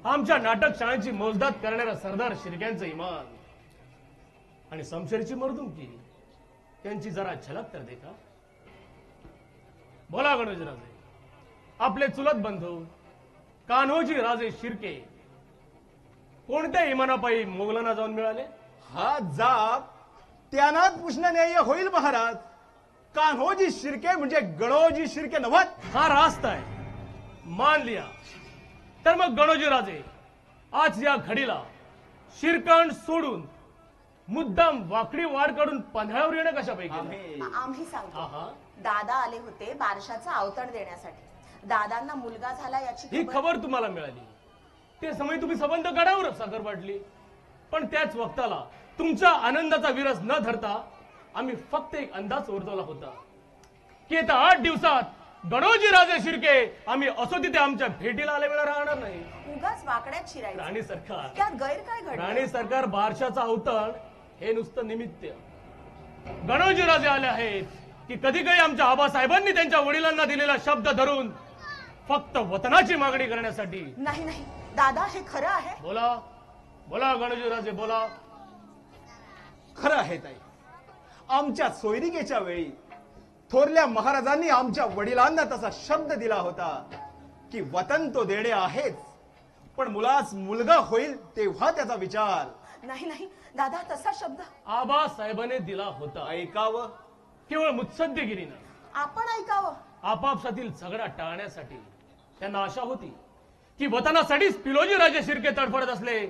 आमच्या नाटक शाळेची मोजदात करणाऱ्या सरदार शिर्क्यांचं इमान आणि समशेरची मर्दुमकी, त्यांची जरा झलक तर देखा. बोला गणोजीराजे, आपले चुलत बंधू कान्होजी राजे शिर्के कोणत्या इमानापायी मोगलांना जाऊन मिळाले? हा जाप त्यांनाच पुसणं न्याय्य होईल महाराज. कान्होजी शिर्के म्हणजे गणोजी शिर्के नव्हत. हा रास्त आहे, मान लिया. तर मग गणोजीराजे, आज या घडीला शिरकांड सोडून मुद्दाम वाकडी वाढ काढून पन्हाळ्यावर येणं कशापैकी? आम्ही सांगतो. आहा. दादा आले होते बारशाचं अवतरण देण्यासाठी. दादांना मुलगा झाला याची ही खबर तुम्हाला मिळाली ते समय तुम्ही संबंध गडावर साखर वाटली, पण त्याच वक्ताला तुमच्या आनंदाचा विरस न धरता आम्ही फक्त एक अंदाज वर्तवला होता की येत्या 8 दिवसात गणोजीराजे शिर्के आम्ही असो तिथे आमच्या भेटीला आल्यावेळा राहणार नाही. उगाच वाकड्यात शिरायचं. राणी सरकार, त्यात गैर काय घडलं? राणी सरकार, बारशाचा अवतरण हे नुसतं निमित्त. गणोजीराजे आले आहेत की कधी कधी आमच्या आबासाहेबांनी त्यांच्या वडिलांना दिलेला शब्द धरून फक्त वतनाची मागणी करण्यासाठी. नाही नाही दादा, हे खरं आहे. बोला बोला गणोजीराजे, बोला. खरं आहे ताई. आमच्या सोयरिकेच्या वेळी थोरल्या महाराजांनी आमच्या वडिलांना तसा शब्द दिला होता की वतन तो देणे आहेच, पण मुलास मुलगा होईल तेव्हा त्याचा विचार. नाही नाही दादा, तसा शब्द आबासाहेबांनी दिला होता. ऐकावं. केवळ मुत्सद्देगिरीनं, आपण ऐकावं. आपापसातील झगडा टाळण्यासाठी त्यांना आशा होती की वतनासाठीच पिलोजी राजे शिर्के तडफडत असले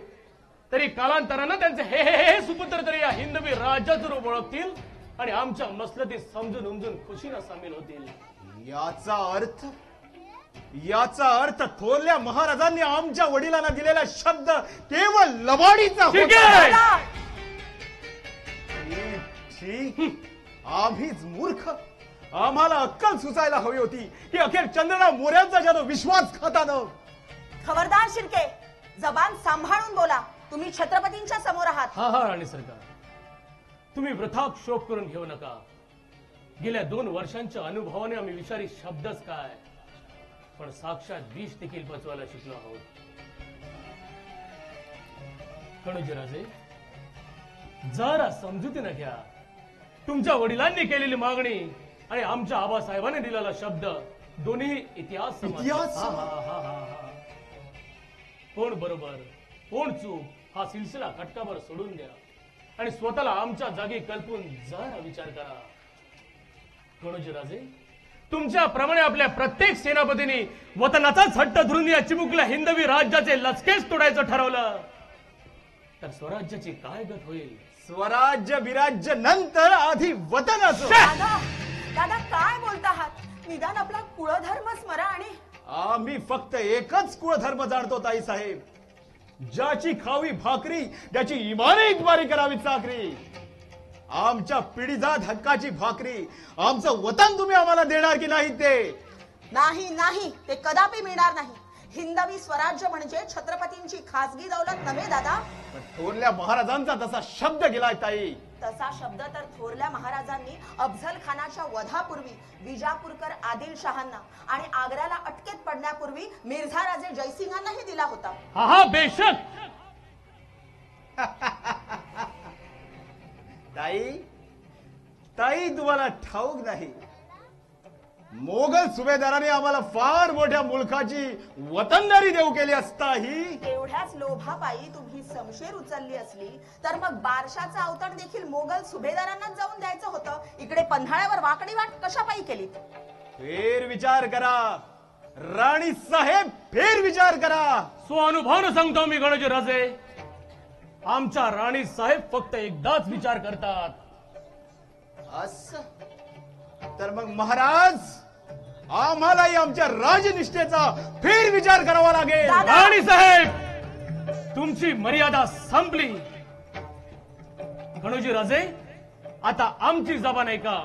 तरी कालांतरानं त्यांचे हे सुपुत्र तरी या हिंदवी राज्याचं रूप ओळखतील आणि आमच्या मसलतीत समजून उमजून खुशीनं सामील होतील. याचा अर्थ थोरल्या महाराजांनी आमच्या वडिलांना दिलेला शब्द केवळ लबाडीचा होता. ठीक, आम्हीच मूर्ख. आम्हाला अक्कल सुचायला हवी होती की अखेर चंद्रना मोऱ्यांचा ज्यानं विश्वासघातानं. खबरदार शिर्के, जबान सांभाळून बोला. तुम्ही छत्रपतींच्या समोर आहात. हा राणी सरकार, तुम्ही वृथा क्षोभ करून घेऊ नका. गेल्या 2 वर्षांच्या अनुभवाने आम्ही विषारी शब्दच काय पण साक्षात विष देखील पचवायला शिकलो आहोत. कणोजीराजे, जरा समजुतीनं घ्या. तुमच्या वडिलांनी केलेली मागणी आणि आमच्या आबासाहेबांनी दिलेला शब्द दोन्ही इतिहास समान. कोण बरोबर कोण चूक हा सिलसिला खटकाभर सोडून द्या आणि स्वतःला आमच्या जागी कल्पून जरा विचार करा. कणोजीराजे, तुमच्याप्रमाणे आपल्या प्रत्येक सेनापतींनी वतनाचाच हट्ट धरून या चिमुकल्या हिंदवी राज्याचे लचकेच तोडायचं ठरवलं तर स्वराज्याची काय गत होईल? स्वराज्य विराज्य नंतर आधी वतनाचं. दादा काय बोलता आहात? निदान आपला कुळधर्म स्मरा. आणि आम्ही फक्त एकच कुळधर्म जाणतो ताई साहेब. ज्याची खावी भाकरी त्याची इमाने इतवारी करावी चाकरी. आमच्या पिढीजात हक्काची भाकरी आमचं वतन तुम्ही आम्हाला देणार की नाही? ते नाही, ते कदापि मिळणार नाही. हिंदवी स्वराज्य म्हणजे छत्रपतींची खासगी दौलत नव्हे दादा. थोरल्या महाराजांचा तसा शब्द गेलाय ताई. तसा शब्द तर थोरल्या महाराजांनी अफझल खानाच्या वधापूर्वी विजापूरकर आदिलशहांना आणि आग्र्याला अटकेत पडण्यापूर्वी मिर्झा राजे जयसिंगांनाही दिला होता. हा बेशक. ताई तुम्हाला ठाऊक नाही, मोगल सुभेदाराने आम्हाला फार मोठ्या मुलखाची वतनदारी देऊ केली असताही एवढ्याच लोभापायी तुम्ही समशेर उचलली असली तर मग बारशाचं अवतण देखील मोगल सुभेदारांनाच जाऊन द्यायचं होतं. इकडे पन्हाळ्यावर वाकडी वाट कशापायी केली? फेर विचार करा राणी साहेब, फेर विचार करा. स्वानुभवानं सांगतो मी गणोजीराजे, आमच्या राणी साहेब फक्त एकदाच विचार करतात. असं तर मग महाराज, आम्हालाही आमच्या राजनिष्ठेचा फेर विचार करावा लागेल. राणी साहेब, तुमची मर्यादा संपली. गणोजीराजे, आता आमची जबान आहे का?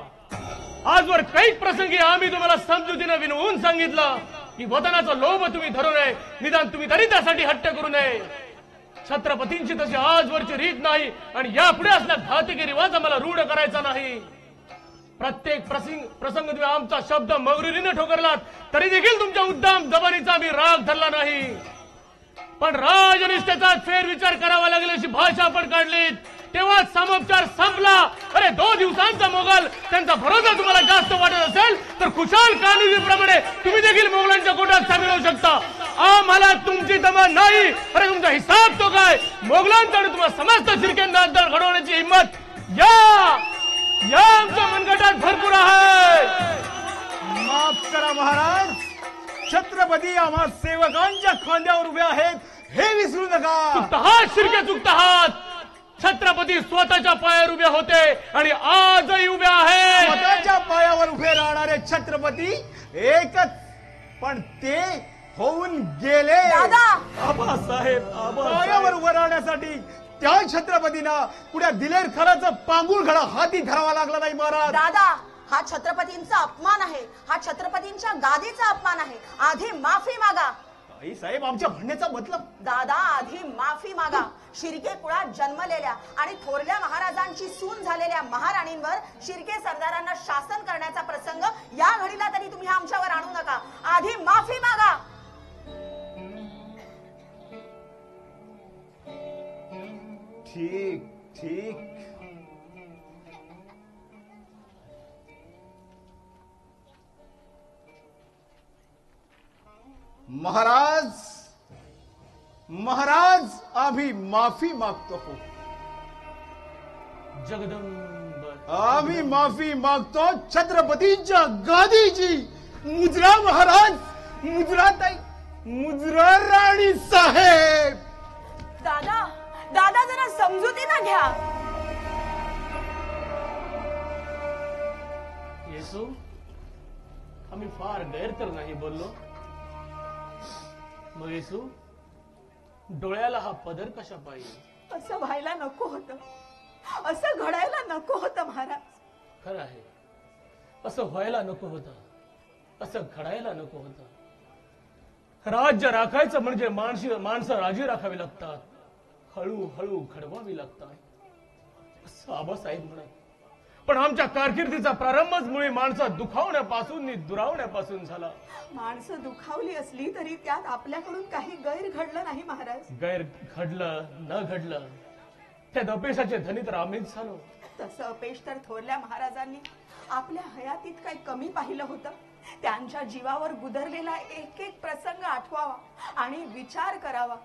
आजवर काही प्रसंगी आम्ही तुम्हाला समजुतीनं विनवून सांगितलं की वतनाचा लोभ तुम्ही धरू नये, निदान तुम्ही तरी त्यासाठी हट्ट करू नये. छत्रपतींची तशी आजवरची रीत नाही आणि यापुढे असला घातकी रिवाज आम्हाला रूढ करायचा नाही. प्रत्येक प्रसंग तुम्ही आमचा शब्द मगरुरीने ठोकरलात तरी देखील तुमच्या उद्दाम जबानीचा आम्ही राग धरला नाही. पण राजनिष्ठेचा फेरविचार करावा लागेल अशी भाषा आपण काढलीत तेव्हा समोपचार संपला. अरे 2 दिवसांचा मोगल, त्यांचा भरोसा तुम्हाला जास्त वाटत असेल तर खुशाल कान्होजीप्रमाणे तुम्ही देखील मोगलांच्या कोटात सामील होऊ शकता. आम्हाला तुमची दमा नाही. अरे तुमचा हिसाब तो काय? मोगलांचा आणि तुम्हाला समस्त शिर्केंचा अंतर घडवण्याची हिंमत या आमच्या मनगटात भरपूर आहे. माफ करा महाराज, छत्रपती आम्हा सेवकांच्या खांद्यावर उभे आहेत हे विसरू नका. चुकतहात शिर्के, चुकतहात. छत्रपती स्वतःच्या पायावर उभे होते आणि आजही उभे आहेत. स्वतःच्या पायावर उभे राहणारे छत्रपती एकच, पण ते होऊन गेले. आबासाहेब, पायावर उभं राहण्यासाठी त्या छत्रपतींना पुढे दिलेर खराचं पांगुळ घडा हाती धरावा लागला नाही महाराज. दादा, हा छत्रपतींचा अपमान आहे. हा छत्रपतींच्या गादीचा अपमान आहे. आधी माफी मागा. आई साहेब, आमच्या म्हणण्याचा मतलब. दादा, आधी माफी मागा. शिर्के कुळात जन्मलेल्या आणि थोरल्या महाराजांची सून झालेल्या महाराणींवर शिर्के सरदारांना शासन करण्याचा प्रसंग या घडीला तरी तुम्ही आमच्यावर आणू नका. आधी माफी मागा. ठीक ठीक. महाराज आम्ही माफी मागतो. जगदंब आम्ही माफी मागतो छत्रपतींच्या गादीची. मुजरा महाराज, मुजरा ताई, मुजरा राणी साहेब. दादा दादा जरा समजुतीनं घ्या. येसू, आम्ही फार गैर तर नाही बोललो. मग येसू, डोळ्याला हा पदर कशा पाहिजे? असं व्हायला नको होतं, असं घडायला नको होतं महाराज. खरं आहे, असं व्हायला नको होतं, असं घडायला नको होतं. राज्य राखायचं म्हणजे माणसं राजी राखावी लागतात, हळूहळू घडवावी लागतात, असं आबासाहेब म्हणत. पण आमच्या कारकिर्दीचा प्रारंभच मुळे माणसं दुखावण्यापासून दुरावण्यापासून झाला. माणसं दुखावली असली तरी त्यात आपल्याकडून काही गैर घडलं नाही महाराज. गैर घडलं न घडलं त्यात अपयशाचे धनी तर आम्हीच झालो. तसं अपयश तर थोरल्या महाराजांनी आपल्या हयातीत काही कमी पाहिलं होतं. त्यांच्या जीवावर गुदरलेला एक एक प्रसंग आठवावा आणि विचार करावा.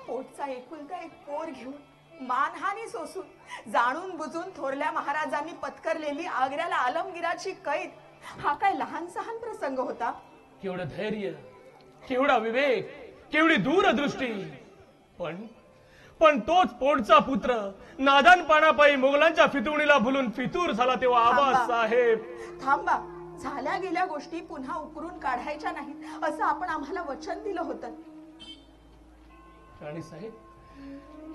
पोटचा एकुलता एक पोर घेऊन मानहानी सोसून जाणून बुजून थोरल्या महाराजांनी पत्करलेली आग्र्याला आलमगीराची कैद हा काय लहान सहान प्रसंग होता? केवढं धैर्य, केवढा विवेक, केवढी दूरदृष्टी. पण तोच पोटचा पुत्र नादानपणापायी मोगलांच्या फितुणीला भुलून फितूर झाला तेव्हा आबासाहेब. थांबा, झाल्या गेल्या गोष्टी पुन्हा उकरून काढायच्या नाहीत असं आपण आम्हाला वचन दिलं होतं. राणी साहेब,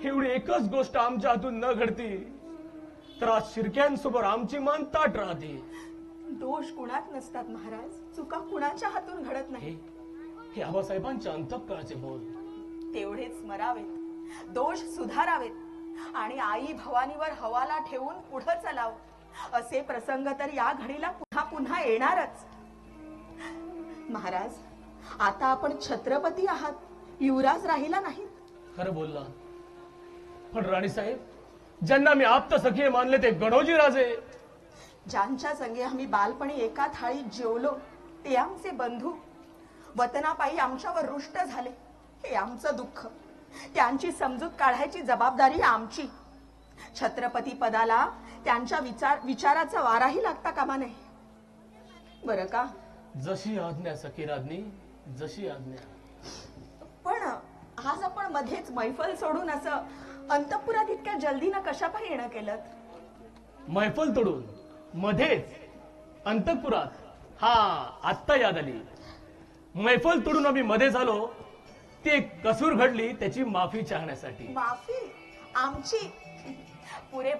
एवढी एकच गोष्ट आमच्या हातून न घडती तर आज शिर्क्यांसमोर आमची मान ताट राहते. दोष कुणात नसतात महाराज, चुका कुणाच्या हातून घडत नाही. हे आबासाहेबांच्या अंतःकरणाचे बोल. तेवढेच मरावेत, दोष सुधारावेत आणि आई भवानीवर हवाला ठेवून पुढे चलावं. असे प्रसंग तर या घडीला पुन्हा पुन्हा येणारच. महाराज, आता आपण छत्रपती आहात, युवराज राहिला नाही. खरं बोलला. पण राणी साहेब, ज्यांना मी आप्त सखी मानले ते गणोजी राजे, ज्यांच्या संगे आम्ही बालपणी एका थाळीत जेवलो ते आमचे बंधू, वतनापायी आमच्यावर रुष्ट झाले हे आमचं दुःख. त्यांची समजूत काढायची जबाबदारी आमची. छत्रपती पदाला त्यांच्या विचाराचा वाराही लागता कामा नये. बरं का? जशी आज्ञा सखी राज्ञी, जशी आज्ञा. पण आज आपण मध्येच मैफल सोडून असं अंतपुरात इतक्या जल्दीनं कशा पाही येणं केलं? मैफल तोडून मध्येच अंतपुरात? हा, आत्ता याद आली. मैफल तोडून आम्ही मध्ये झालो ती एक कसूर घडली त्याची माफी चाहण्यासाठी. माफी आमची? पुरे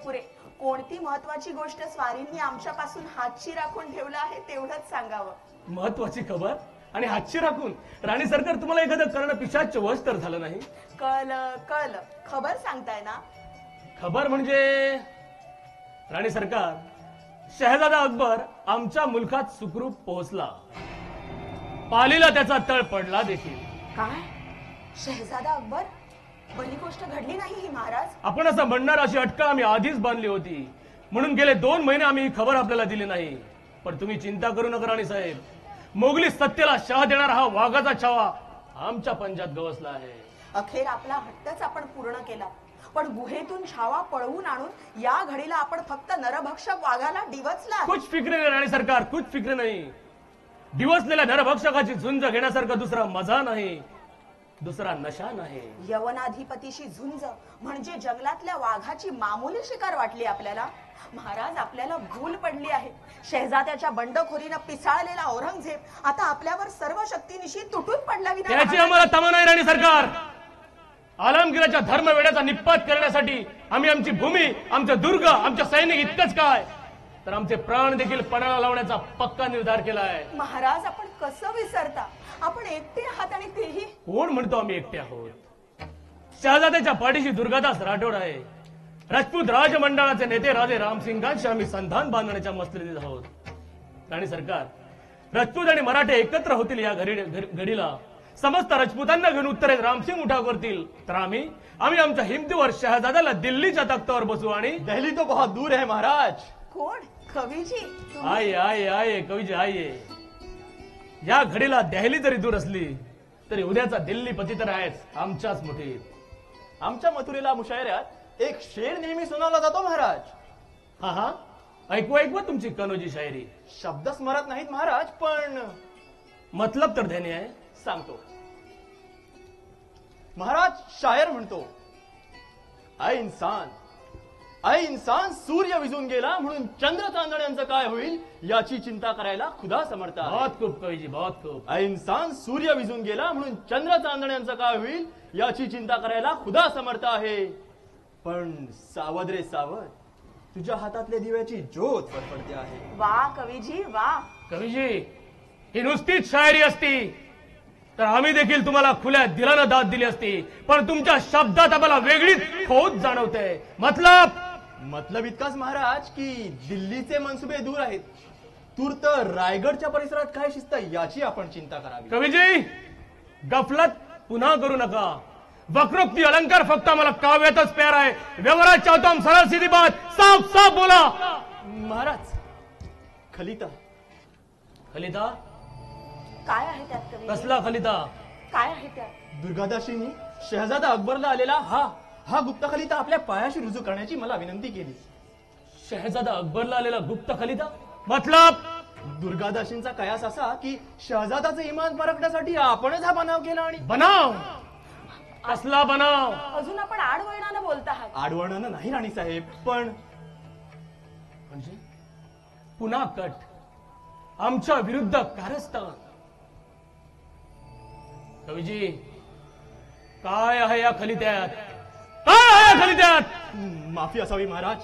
कोणती महत्वाची गोष्ट स्वारींनी आमच्यापासून हातची राखून ठेवलं आहे तेवढंच सांगावं. महत्वाची खबर आणि हातची राखून? राणी सरकार, तुम्हाला एखादं कर्ण पिशाच वश तर झालं नाही? कळलं. खबर सांगताय ना? खबर म्हणजे राणी सरकार, शहजादा अकबर आमच्या मुलखात सुखरूप पोहोचला. पालीला त्याचा तळ पडला देखील. काय? शहजादा अकबर? बरी गोष्ट घडली नाही ही महाराज? आपण असं म्हणणार अशी अटकळ आम्ही आधीच बांधली होती, म्हणून गेले 2 महिने आम्ही ही खबर आपल्याला दिली नाही. पण तुम्ही चिंता करू नका राणी साहेब, मोगली सत्तेला शह देणारा हा वाघाचा छावा आमच्या पंजात गवसला आहे. अखेर आपला हट्टच आपण पूर्ण केला. पण गुहेतून छावा पळवून आणून या घडीला आपण फक्त नरभक्षक वाघाला डिवचला. कुछ फिक्र नाही राणी सरकार, कुछ फिक्र नाही. डिवचलेल्या नरभक्षकाची झुंज घेण्यासारखा दुसरा मजा नाही, दुसरा नशा नाही. यवनाधिपतीशी झुंज म्हणजे जंगलातल्या वाघाची मामूली शिकार वाटली आपल्याला? महाराज, आपल्याला भूल पडली आहे. शहजाद्याच्या बंडखोरीनं पिसाळलेला औरंगजेब आता आपल्यावर सर्व शक्तीनिशी तुटून पडला विना त्याची आम्हाला तमा नाही राणी सरकार. आलमगीराच्या धर्मवेड्याचा निपात करण्यासाठी आम्ही आमची भूमी, आमचं दुर्ग, आमचे सैनिक इतकंच काय तर आमचे प्राण देखील पणाला लावण्याचा पक्का निर्धार केला आहे. महाराज, आपण कसं विसरता? आपण एकटे आहात आणि तेही. कोण म्हणतो आम्ही एकटे आहोत? शहजाद्याच्या पाठीशी दुर्गादास राठोड आहे. राजपूत राजमंडळाचे नेते राजे रामसिंगांशी आम्ही संधान बांधण्याच्या मस्तरीत आहोत. राणी सरकार, राजपूत आणि मराठे एकत्र होतील या घडीला, समस्त राजपुतांना घेऊन उत्तरेत रामसिंग उठाव करतील तर आम्ही आमच्या हिमतीवर शहजाद्याला दिल्लीच्या तख्तावर बसू. आणि दिल्ली तो बहुत दूर है महाराज. कोण? कवीजी? आये कवीजी आये. या घडीला दहली जरी दूर असली तरी उद्याचा दिल्लीपती तर आहेच आमच्याच मुठीत. आमच्या मथुरेला मुशायऱ्यात एक शेर नेहमी सुनावला जातो महाराज. हा, ऐकवा तुमची कनोजी शायरी. शब्द स्मरत नाहीत महाराज, पण मतलब तर ध्यानी आहे. सांगतो. महाराज शायर म्हणतो, ऐ इन्सान सूर्य विझून गेला म्हणून चंद्र चांदण्यांचं काय होईल याची चिंता करायला खुदा समर्थ आहे. बहुत खूप कवीजी, बहुत खूप. ऐ इन्सान सूर्य विझून गेला म्हणून चंद्र चांदण्यांचं काय होईल याची चिंता करायला खुदा समर्थ आहे. पण सावध रे सावध, तुझ्या हातातल्या दिव्याची ज्योत फडफडते आहे. वा कवीजी वा. कवीजी, ही नुसतीच शायरी असती तर आम्ही देखील तुम्हाला खुल्या दिलानं दाद दिली असती, पण तुमच्या शब्दात आम्हाला वेगळीच खोत जाणवते. मतलब इतकाच महाराज की दिल्लीचे मनसुबे दूर आहेत. तूर्त रायगडच्या परिसरात काय शिस्त याची आपण चिंता करावी. कवीजी, गफलत पुन्हा करू नका. वक्रोक्ती अलंकार फक्त आम्हाला काव्यातच प्यार आहे. व्यवहारात चाहतो हम सरळ सीधी बात. साफ साफ बोला. महाराज, खलिता खलिता काय आहे त्यात कवी? कसला खलिता? काय आहे त्यात? दुर्गादासींनी शहजादा अकबरला आलेला हा गुप्त खलिता आपल्या पायाशी रुजू करण्याची मला विनंती केली. शहजादा अकबरला आलेला गुप्त खलिता मतलब? दुर्गादासींचा कयास असा की शहजादाचं इमान परखण्यासाठी आपणच हा बनाव केला. आणि बनाव? कसला बनाव? अजून आपण आडवळणानं बोलत आहात. आडवणानं नाही राणी साहेब, पण म्हणजे पुन्हा कट, आमच्या विरुद्ध कारस्थान. कवीजी, काय आहे या खलित्यात? काय आहे या खलित्यात? माफी असावी महाराज.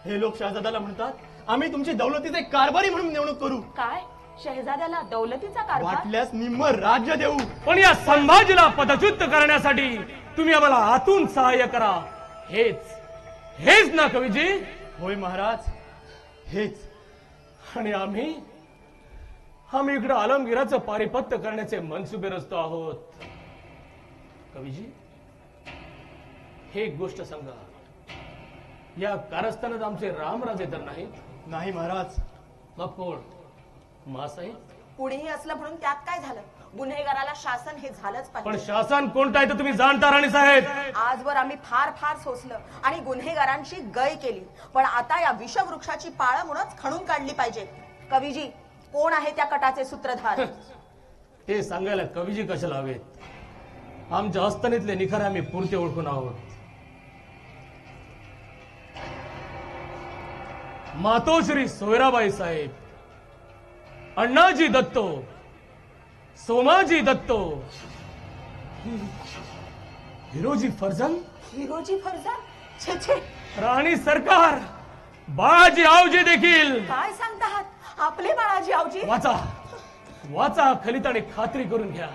हे लोक शहजादाला म्हणतात आम्ही तुमची दौलतीचे कारभारी म्हणून नेमणूक करू. काय? शहजाद्याला दौलतीचा कारभार? वाटल्यास निम्म राज्य देऊ. पण या संभाजीला पदच्युत करण्यासाठी तुम्ही आम्हाला आतून सहाय्य करा. हेच ना कवीजी? होय महाराज, हेच. आणि आम्ही इकडे आलमगीराचं पारिपत्य करण्याचे मनसुबे रचतो आहोत. कवीजी, हे एक गोष्ट सांगा, या कारस्थानात आमचे रामराजे तर नाहीत? नाही महाराज. मग कोण? मासाहेब? पुढेही असलं म्हणून त्यात काय झालं? गुन्हेगाराला शासन हे झालंच पण पाहिजे. शासन कोणतं आहे ते तुम्ही जाणता राणी साहेब. आजवर आम्ही फार फार सोसलं आणि गुन्हेगारांची गय केली, पण आता या विषवृक्षाची पाळंमुळंच खणून काढली पाहिजे. कवीजी, कोण आहे त्या कटाचे सूत्रधार? ते सांगायला कवीजी कशाला हवेत? आमच्या हस्तनीतले निखारे आम्ही पुरते ओळखून आहोत. मातोश्री सोयराबाई साहेब, अण्णाजी दत्तो, सोमाजी दत्तो, हिरोजी फर्जंद. हिरोजी फर्जंद? छे छे. राणी सरकार, बाळाजी आवजी देखील. काय सांगतात? आपले बाळाजी आवजी? वाचा खलिताने खात्री करून घ्या.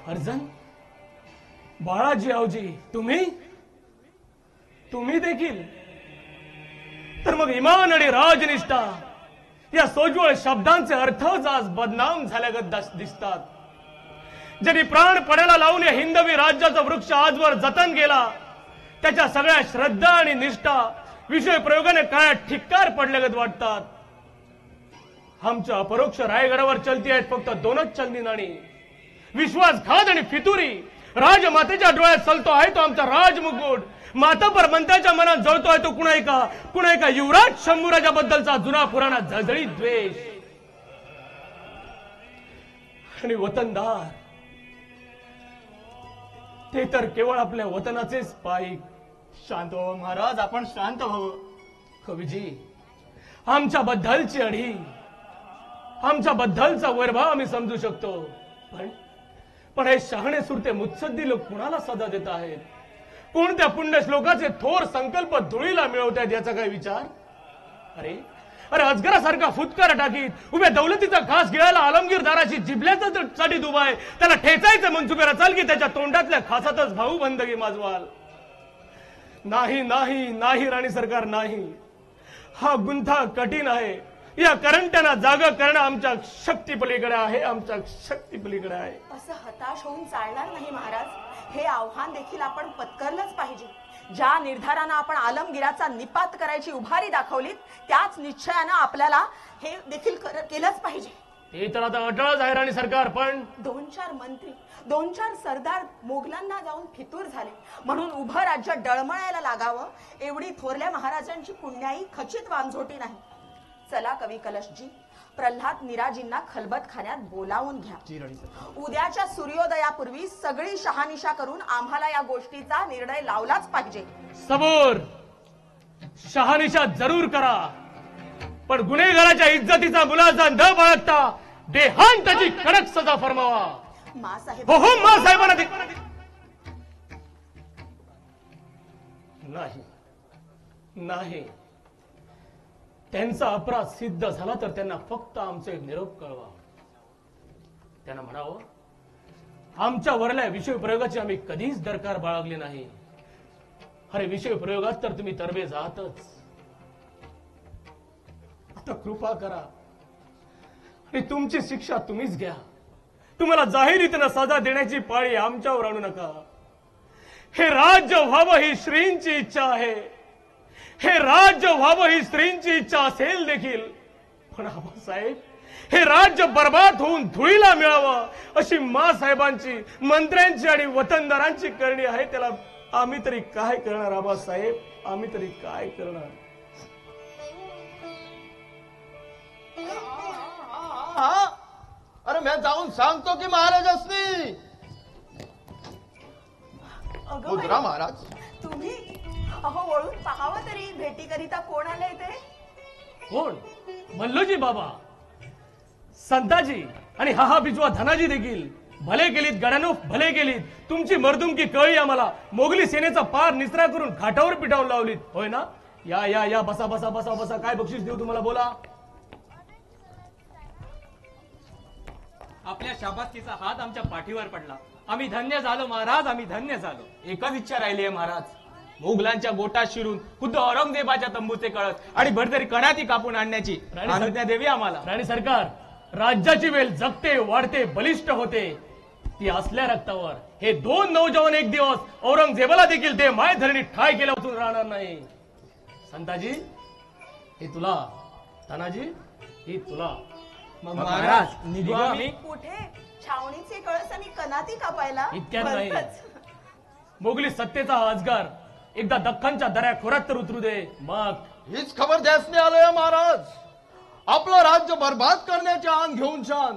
फर्जंद, बाळाजी आवजी, तुम्ही देखील? तर मग इमान आणि राजनिष्ठा या सोज्वळ शब्दांचे अर्थच आज बदनाम झाल्यागत दिसतात. ज्यांनी प्राण पणाला लावून या हिंदवी राज्याचा वृक्ष आजवर जतन केला, त्याच्या सगळ्या श्रद्धा आणि निष्ठा विषय प्रयोगाने काय ठिक्कार पडल्यागत वाटतात. आमच्या अपरोक्ष रायगडावर चलती आहेत फक्त दोनच चलनी नाणी, विश्वासघात आणि फितुरी. राजमातेच्या डोळ्यात चलतो आहे तो आमचा राजमुकुट. मातापर मंत्याच्या मनात जळतोय तो कुणा एका युवराज शंभूराजाबद्दलचा जुना पुराणा झळझळीत द्वेष. आणि वतनदार, ते तर केवळ आपल्या वतनाचेच पाईक. शांत व्हावं महाराज, आपण शांत व्हावं. कवीजी, आमच्या बद्दलची अढी, आमच्या बद्दलचा वैरभाव आम्ही समजू शकतो, पण हे शहाणे सुरते मुत्सद्दी लोक कुणाला सदा देत आहेत? कोणत्या पुण्य श्लोकाचे थोर संकल्प धुळीला मिळवत आहेत याचा काय विचार? अरे अजगरासारखा फुटकार टाकीत उभ्या दौलतीचा घास गिळायला आलमगीरदाराची जिबल्यासाठी दुबाय, त्याला ठेचायचं मनसुबे रचाल की त्याच्या तोंडातल्या खासातच भाऊ बंदगी माजवाल? नाही नाही नाही राणी सरकार, नाही. हा गुंथा कठीण आहे. या करंट्यांना जागा करणं आमच्या शक्तीपलीकडे आहे, आमच्या शक्तीपलीकडे आहे. असं हताश होऊन चालणार नाही महाराज. हे आव्हान देखील आपण पत्करलंच पाहिजे. ज्या निर्धारानं आपण आलमगीराचा निपात करायची उभारी दाखवली, त्याच निश्चयानं आपल्याला हे देखील केलंच पाहिजे. ते तर आता अटळच आहे राणी सरकार, पण 2-4 मंत्री 2-4 सरदार मोगलांना जाऊन फितूर झाले म्हणून उभं राज्य डळमळायला लागावं एवढी थोरल्या महाराजांची पुण्याई खचित वांझोटी नाही. चला कवी कलशजी, प्रल्हाद निराजींना खलबतखान्यात बोलावून घ्या. उद्याच्या सूर्योदयापूर्वी सगळी शहानिशा करून आम्हाला या गोष्टीचा निर्णय लावलाच पाहिजे. सबूर, शहानिशा जरूर करा, पण गुन्हेगाराच्या इज्जतीचा मुलाचा न बाळगता देहांताची कडक सजा फरमावा. मासाहेब हो हो मासाहेबांना नाही नाही, त्यांचा अपराध सिद्ध झाला तर त्यांना फक्त आमचे निरोप कळवा. त्यांना म्हणावं, आमच्या वरल्या विषय प्रयोगाची आम्ही कधीच दरकार बाळगली नाही. अरे विषय प्रयोगात तर तुम्ही तरबेज आहातच. आता कृपा करा आणि तुमची शिक्षा तुम्हीच घ्या. तुम्हाला जाहीरीतनं सजा देण्याची पाळी आमच्यावर आणू नका. हे राज्य व्हावं ही श्रींची इच्छा आहे. हे राज्य व्हावं ही स्त्रींची इच्छा असेल देखील, पण आबासाहेब, हे राज्य बर्बाद होऊन धुळीला मिळावं अशी मासाहेबांची, मंत्र्यांची आणि वतनदारांची करणी आहे. त्याला आम्ही तरी काय करणार आबासाहेब, आम्ही तरी काय करणार. अरे मैं जाऊन सांगतो की महाराजांनी. मुद्रा महाराज, तुम्ही अहो वळून पाहावं तरी भेटीकरिता कोण आलंय ते. कोण? मल्लोजी बाबा, संताजी आणि हा बिजवा धनाजी देखील. भले केलीत गडानो, भले केलीत. तुमची मर्दुमकी कळली आम्हाला. मोगली सेनेचा पार निचरा करून घाटावर पिटावून लावलीत, होय ना? या या या, बसा बसा बसा बसा. काय बक्षीस देऊ तुम्हाला, बोला. आपल्या शाबासकीचा हात आमच्या पाठीवर पडला. आम्ही धन्य झालो महाराज, आम्ही धन्य झालो. एकच इच्छा राहिली आहे महाराज, मोगलांच्या गोटात शिरून खुद्द औरंगजेबाच्या तंबूचे कळस आणि भरतरी कणाती कापून आणण्याची अनुज्ञा देवी आम्हाला. राणी सरकार, राज्याची वेल जगते, वाढते, बलिष्ठ होते. ती असल्या रक्तावर हे 2 नौजवान एक दिवस औरंगजेबाला देखील ते माय धरणी ठाय केल्यापासून राहणार नाही. संताजी, हे तुला. तानाजी, ही तुला. मग महाराज निघू आम्ही. कुठे? छावणीचे कळस आणि कनाती कापायला? इतक्यात नाही. बरंच. मोगली सत्तेचा हा अजगर एकदा दख्खनच्या दऱ्या खोऱ्यात तर उतरू दे, मग. हीच खबर द्यासने आलोय महाराज. आपलं राज्य बर्बाद करण्याचे आण घेऊन शान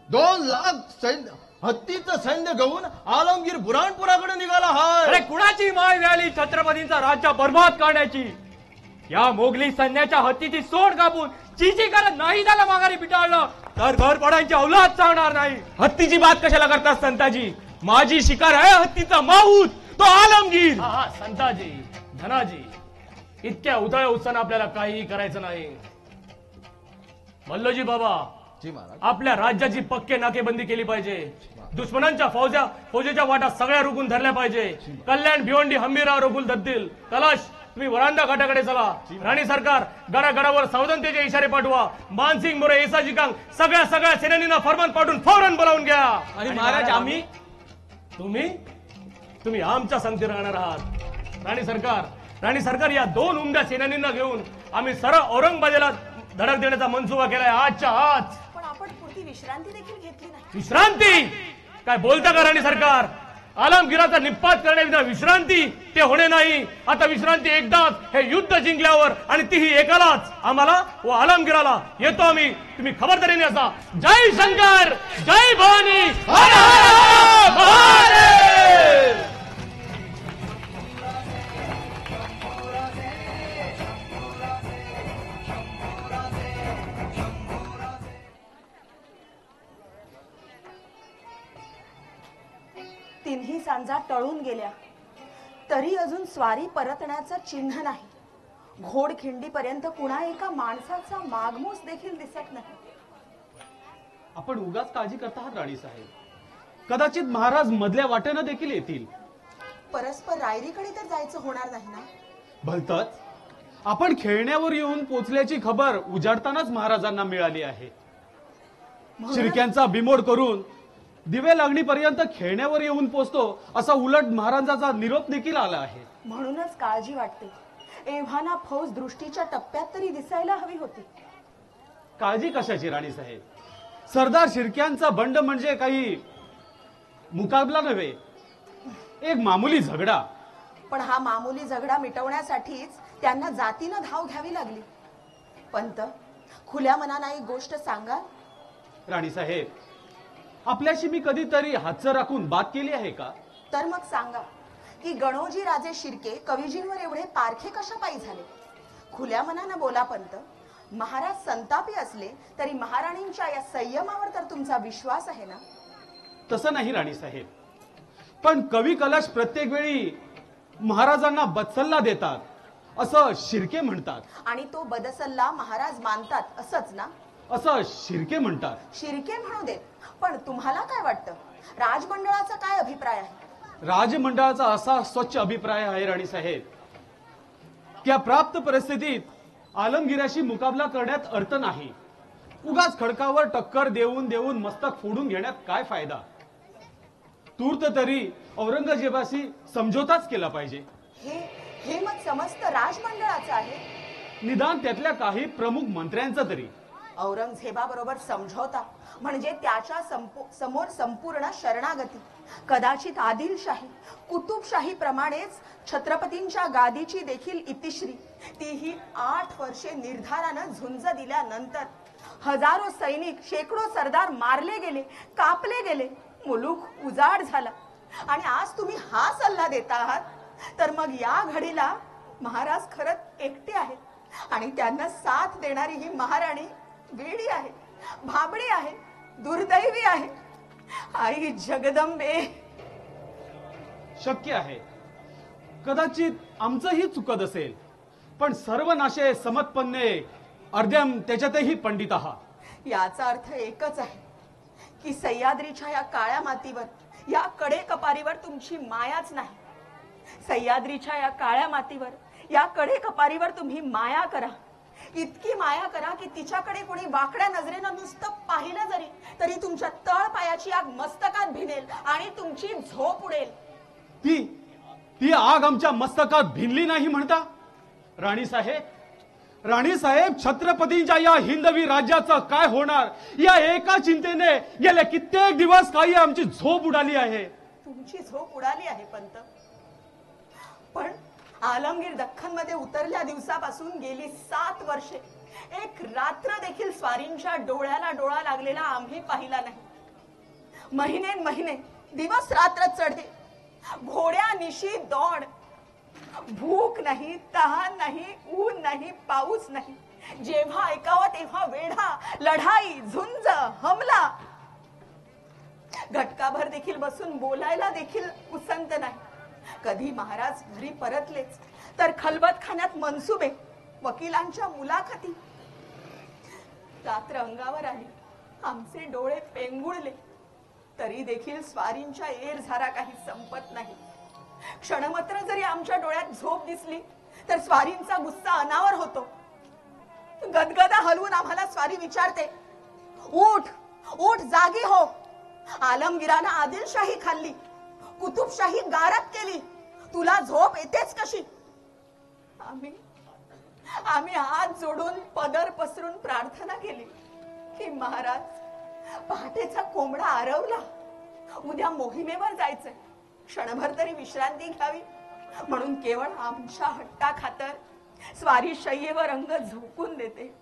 2 लाख सैन्य, हत्तीचं सैन्य घेऊन आलमगीर बुराणपुराकडे निघाला हाय. अरे कुणाची माय मिळाली छत्रपतींचा राज्य बर्बाद करण्याची? या मोगली सैन्याच्या हत्तीची सोड कापून चिची करत नाही त्याला माघारी पिटाळलं तर घर पडायची औलाद चालणार नाही. हत्तीची बात कशाला करतात संताजी? माझी शिकार आहे हत्तीचा माहूत, तो आलमगीर. हा संताजी, धनाजी, इतक्या उदळ उत्साहाने आपल्याला काहीही करायचं नाही. मल्लोजी बाबा, जी महाराज. आपल्या राज्याची पक्के नाकेबंदी केली पाहिजे. दुश्मनांच्या फौजेच्या वाटा सगळ्या रोखून धरल्या पाहिजे. कल्याण, भिवंडी, हंबीराव रोखून धरतील. कलाश, तुम्ही वरांडा घाटाकडे चला. राणी सरकार, गडागडावर सावधानतेचे इशारे पाठवा. मानसिंग, मोरे, येसाजी कांग सगळ्या सेनानींना फरमान पाठवून फौरन बोलावून घ्या. आणि महाराज आम्ही? तुम्ही आमच्या संगती राहणार आहात. राणी सरकार, या 2 उमद्या सेनानींना घेऊन आम्ही सरळ औरंगाबादेला धडक देण्याचा मनसुबा केलाय आजच्या आज. पण आपण पुरती विश्रांती देखील घेतली नाही. विश्रांती? काय बोलता का राणी सरकार? आलमगीराचा निपात करण्याविना विश्रांती ते होणे नाही. आता विश्रांती एकदाच, हे युद्ध जिंकल्यावर, आणि तीही एकालाच. आम्हाला व आलमगीराला येतो आम्ही. तुम्ही खबरदारीने असा. जय शंकर, जय भवानी, हर हर महादेव. तिन्ही सांजा टळून गेल्या तरी अजून स्वारी परतण्याचं चिन्ह नाही. घोडखिंडीपर्यंत कुणा एका माणसाचा मागमूस देखील दिसत नाही. आपण उगाच काळजी करता आहात राणी साहेब. कदाचित महाराज मधल्या वाटेनं देखील येतील. परस्पर रायरीकडे तर जायचं होणार नाही ना? भलतच, आपण खेळण्यावर येऊन पोचल्याची खबर उजाडतानाच महाराजांना मिळाली आहे. शिर्क्यांचा बिमोड करून दिवे लागणीपर्यंत खेळण्यावर येऊन पोचतो असा उलट महाराजांचा निरोप देखील आला आहे. म्हणूनच काळजी वाटते. एव्हाना फौज दृष्टीच्या टप्प्यात तरी दिसायला हवी होती. काळजी कशाची राणी साहेब? सरदार शिर्क्यांचा बंड म्हणजे काही मुकाबला नव्हे, एक मामूली झगडा. पण हा मामूली झगडा मिटवण्यासाठीच त्यांना जातीनं धाव घ्यावी लागली. पंत, खुल्या मनाने एक गोष्ट सांगाल? राणीसाहेब, आपल्याशी मी कधीतरी हातचं राखून बात केली आहे का? तर मग सांगा की गणोजी राजे शिर्के कविजींवर एवढे पारखे कशापायी झाले? खुल्या मनानं बोला पंत. महाराज संतापी असले तरी महाराणींच्या या संयमावर तर तुमचा विश्वास आहे ना? तसं नाही राणीसाहेब, पण कवी कलश प्रत्येक वेळी महाराजांना बदसल्ला देतात असं शिर्के म्हणतात. आणि तो बदसल्ला महाराज मानतात असंच ना? असं शिर्के म्हणतात. शिर्के म्हणू देत, पण तुम्हाला काय वाटतं? राजमंडळाचा काय अभिप्राय आहे? राजमंडळाचा असा स्वच्छ अभिप्राय आहे राणीसाहेब, त्या प्राप्त परिस्थितीत आलमगिराशी मुकाबला करण्यात अर्थ नाही. उगाच खडकावर टक्कर देऊन देऊन मस्तक फोडून घेण्यात काय फायदा? तूर्त तरी औरंगजेबाशी समझोताच केला पाहिजे. हे मत समस्त राजमंडळाचं आहे. निदान त्यातल्या काही प्रमुख मंत्र्यांचं तरी. औरंगजेबाबरोबर समझोता म्हणजे त्याच्या समोर संपूर्ण शरणागती. कदाचित आदिलशाही कुतुबशाही प्रमाणेच छत्रपतींच्या गादीची देखील इतिश्री, तीही 8 वर्षे निर्धारानं झुंज दिल्यानंतर. हजारो सैनिक, शेकडो सरदार मारले गेले, कापले गेले, मुलूक उजाड झाला. आणि आज तुम्ही हा सल्ला देता आहात? तर मग या घडीला महाराज खरंच एकटे आहेत आणि त्यांना साथ देणारी ही महाराणी वेडी आहे, भाबडी आहे, दुर्दैवी आहे. आई जगदंबे. शक्य आहे, कदाचित आमचंही चुकत असेल, पण सर्व नाशे समत्पन्ने अर्ध्यम त्याच्यातही पंडित आहात. याचा अर्थ एकच आहे की सह्याद्रीच्या या काळ्या मातीवर, या कडे कपारीवर तुमची मायाच नाही. सह्याद्रीच्या या काळ्या मातीवर, या कडे कपारीवर तुम्ही माया करा. इतकी माया करा की तिच्याकडे कोणी वाकड्या नजरेनं नुसतं पाहिलं जरी तरी तुमच्या तळ पायाची आग मस्तकात भिनेल आणि तुमची झोप उडेल. ती आग आमच्या मस्तकात भिनली नाही म्हणता? राणीसाहेब, छत्रपतींच्या या हिंदवी राज्याचं काय होणार या एका चिंतेने गेले कित्येक दिवस काही आमची झोप उडाली आहे. तुमची झोप उडाली आहे पंत, पण आलमगीर दख्खन मध्ये उतरल्या दिवसापासून गेली 7 वर्षे एक रात्र देखील स्वारींच्या डोळ्याला डोळा लागलेला आम्ही पाहिला नाही. महिने दिवस रात्र चढे, घोड्या निशी दौड, भूक नाही, तहान नाही, ऊन नाही, पाऊस नाही. जेव्हा ऐकावं तेव्हा वेढा, लढाई, झुंज, हमला. घटकाभर देखील बसून बोलायला देखील उसंत नाही. कधी महाराज घरी परतलेच तर खलबतखान्यात मनसुबे, वकिलांच्या मुलाखती. रात्र अंगावर आली, आमचे डोळे पेंगुळले, तरी देखील स्वारींच्या एरझारा काही संपत नाही. क्षणमात्र जरी आमच्या डोळ्यात झोप दिसली तर स्वारींचा गुस्सा अनावर होतो. गदगदा हलवून आम्हाला स्वारी विचारते, उठ उठ, जागी हो. आलमगिरानं आदिलशाही खाल्ली, कुतुबशाही गारद केली, तुला झोप येतेच कशी? आम्ही हात जोडून पदर पसरून प्रार्थना केली की महाराज, पहाटेचा कोंबडा आरवला, उद्या मोहिमेवर जायचंय, क्षणभर तरी विश्रांती घ्यावी. म्हणून केवळ आमच्या हट्टा खातर स्वारी शय्येवर अंग झोकून देते.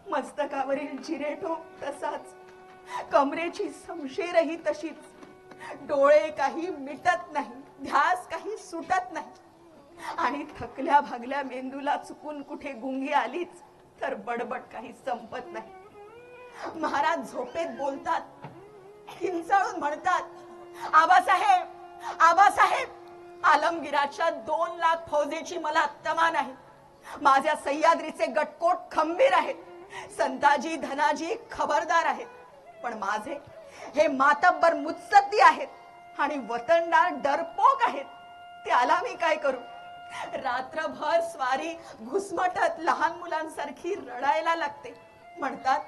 मस्तकावरील जिरेटो तसाच, कमरेची समशेरही तशीच. डोळे काही मिटत नाही, ध्यास काही सुटत नाही. आणि थकल्या भागल्या मेंदूला चुकून कुठे गुंगी आलीच तर बडबड काही संपत नाही. महाराज झोपेत बोलतात, किंचाळून म्हणतात, आबासाहेब, आबासाहेब, आलमगिराच्या 2 लाख फौजेची मला तमा नाही. माझ्या सह्याद्रीचे गटकोट खंबीर आहेत, संताजी धनाजी खबरदार आहेत, पण माझे हे मातब्बर मुत्सद्दी आहेत आणि वतनदार डरपोक आहेत. त्याला मी काय करू? रात्रभर स्वारी घुसमटत लहान मुलांसारखी रडायला लागते. म्हणतात,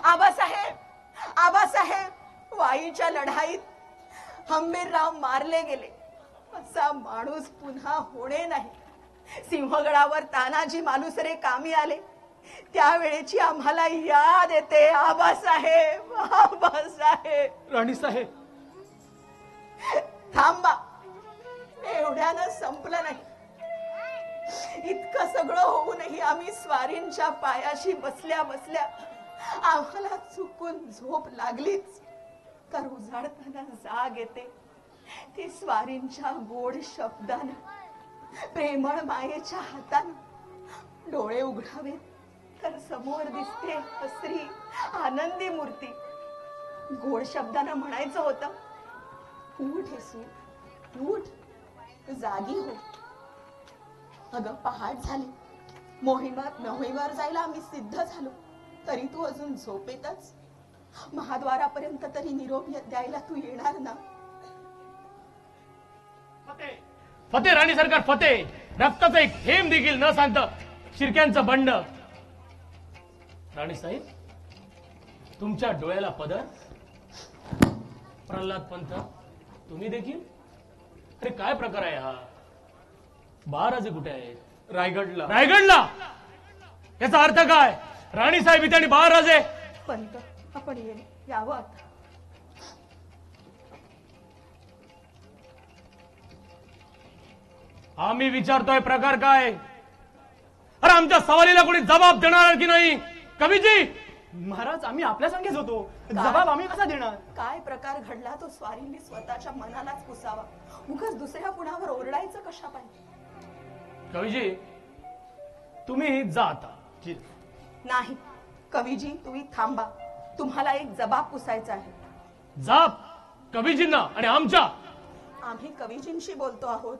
आबासाहेब, आबासाहेब, वाईच्या लढाईत हंबीरराव मारले गेले, असा माणूस पुन्हा होणे नाही. सिंहगडावर तानाजी मालुसरे कामी आले, त्यावेळेची आम्हाला याद येते आबासाहेब, आबासाहेब. राणी साहेब, थांबा, एवढ्यानं संपलं नाही. इतकं सगळं होऊनही आम्ही स्वारींच्या पायाशी बसल्या बसल्या आम्हाला चुकून झोप लागलीच तर उजाडताना जाग येते ती स्वारींच्या गोड शब्दानं, प्रेमळ मायेच्या हातानं. डोळे उघडावेत तर समोर दिसते हसरी आनंदी मूर्ती. गोड शब्दानं म्हणायचं होतं, उठ येसू, उठ, जागी हो. अगं पहाट झाली, मोहिमेवर जायला आम्ही सिद्ध झालो, तरी तू अजून झोपेतच. महाद्वारापर्यंत तरी निरोप द्यायला तू येणार ना? फते राणी सरकार, फते. रक्ताचा एक थेंब देखील न सांगता शिर्क्यांचं बंड. राणी साहेब, तुमच्या डोळ्याला पदर. प्रल्हाद पंत, तुम्ही देखील? अरे काय प्रकार आहे हा? महाराजे कुठे आहेत? रायगडला. रायगडला? याचा अर्थ काय? राणी साहेब इथे आणि महाराजे? पंत, आपण यावं आता. आम्ही विचारतोय प्रकार काय? अरे आमच्या सवालीला कोणी जबाब देणार की नाही? कवीजी, महाराज, आम्ही आपल्या संगेच होतो, जबाब आम्ही कसा देणार? काय प्रकार घडला तो स्वारींनी स्वतःच्या मनालाच पुसावा. उगाच दुसऱ्या कुणावर ओरडायचं कशा पाहिजे? कवीजी, तुम्ही जा आता. नाही कवीजी, तुम्ही थांबा. तुम्हाला एक जबाब पुसायचा आहे. जाप कवीजींना आणि आमच्या? आम्ही कवीजींशी बोलतो आहोत.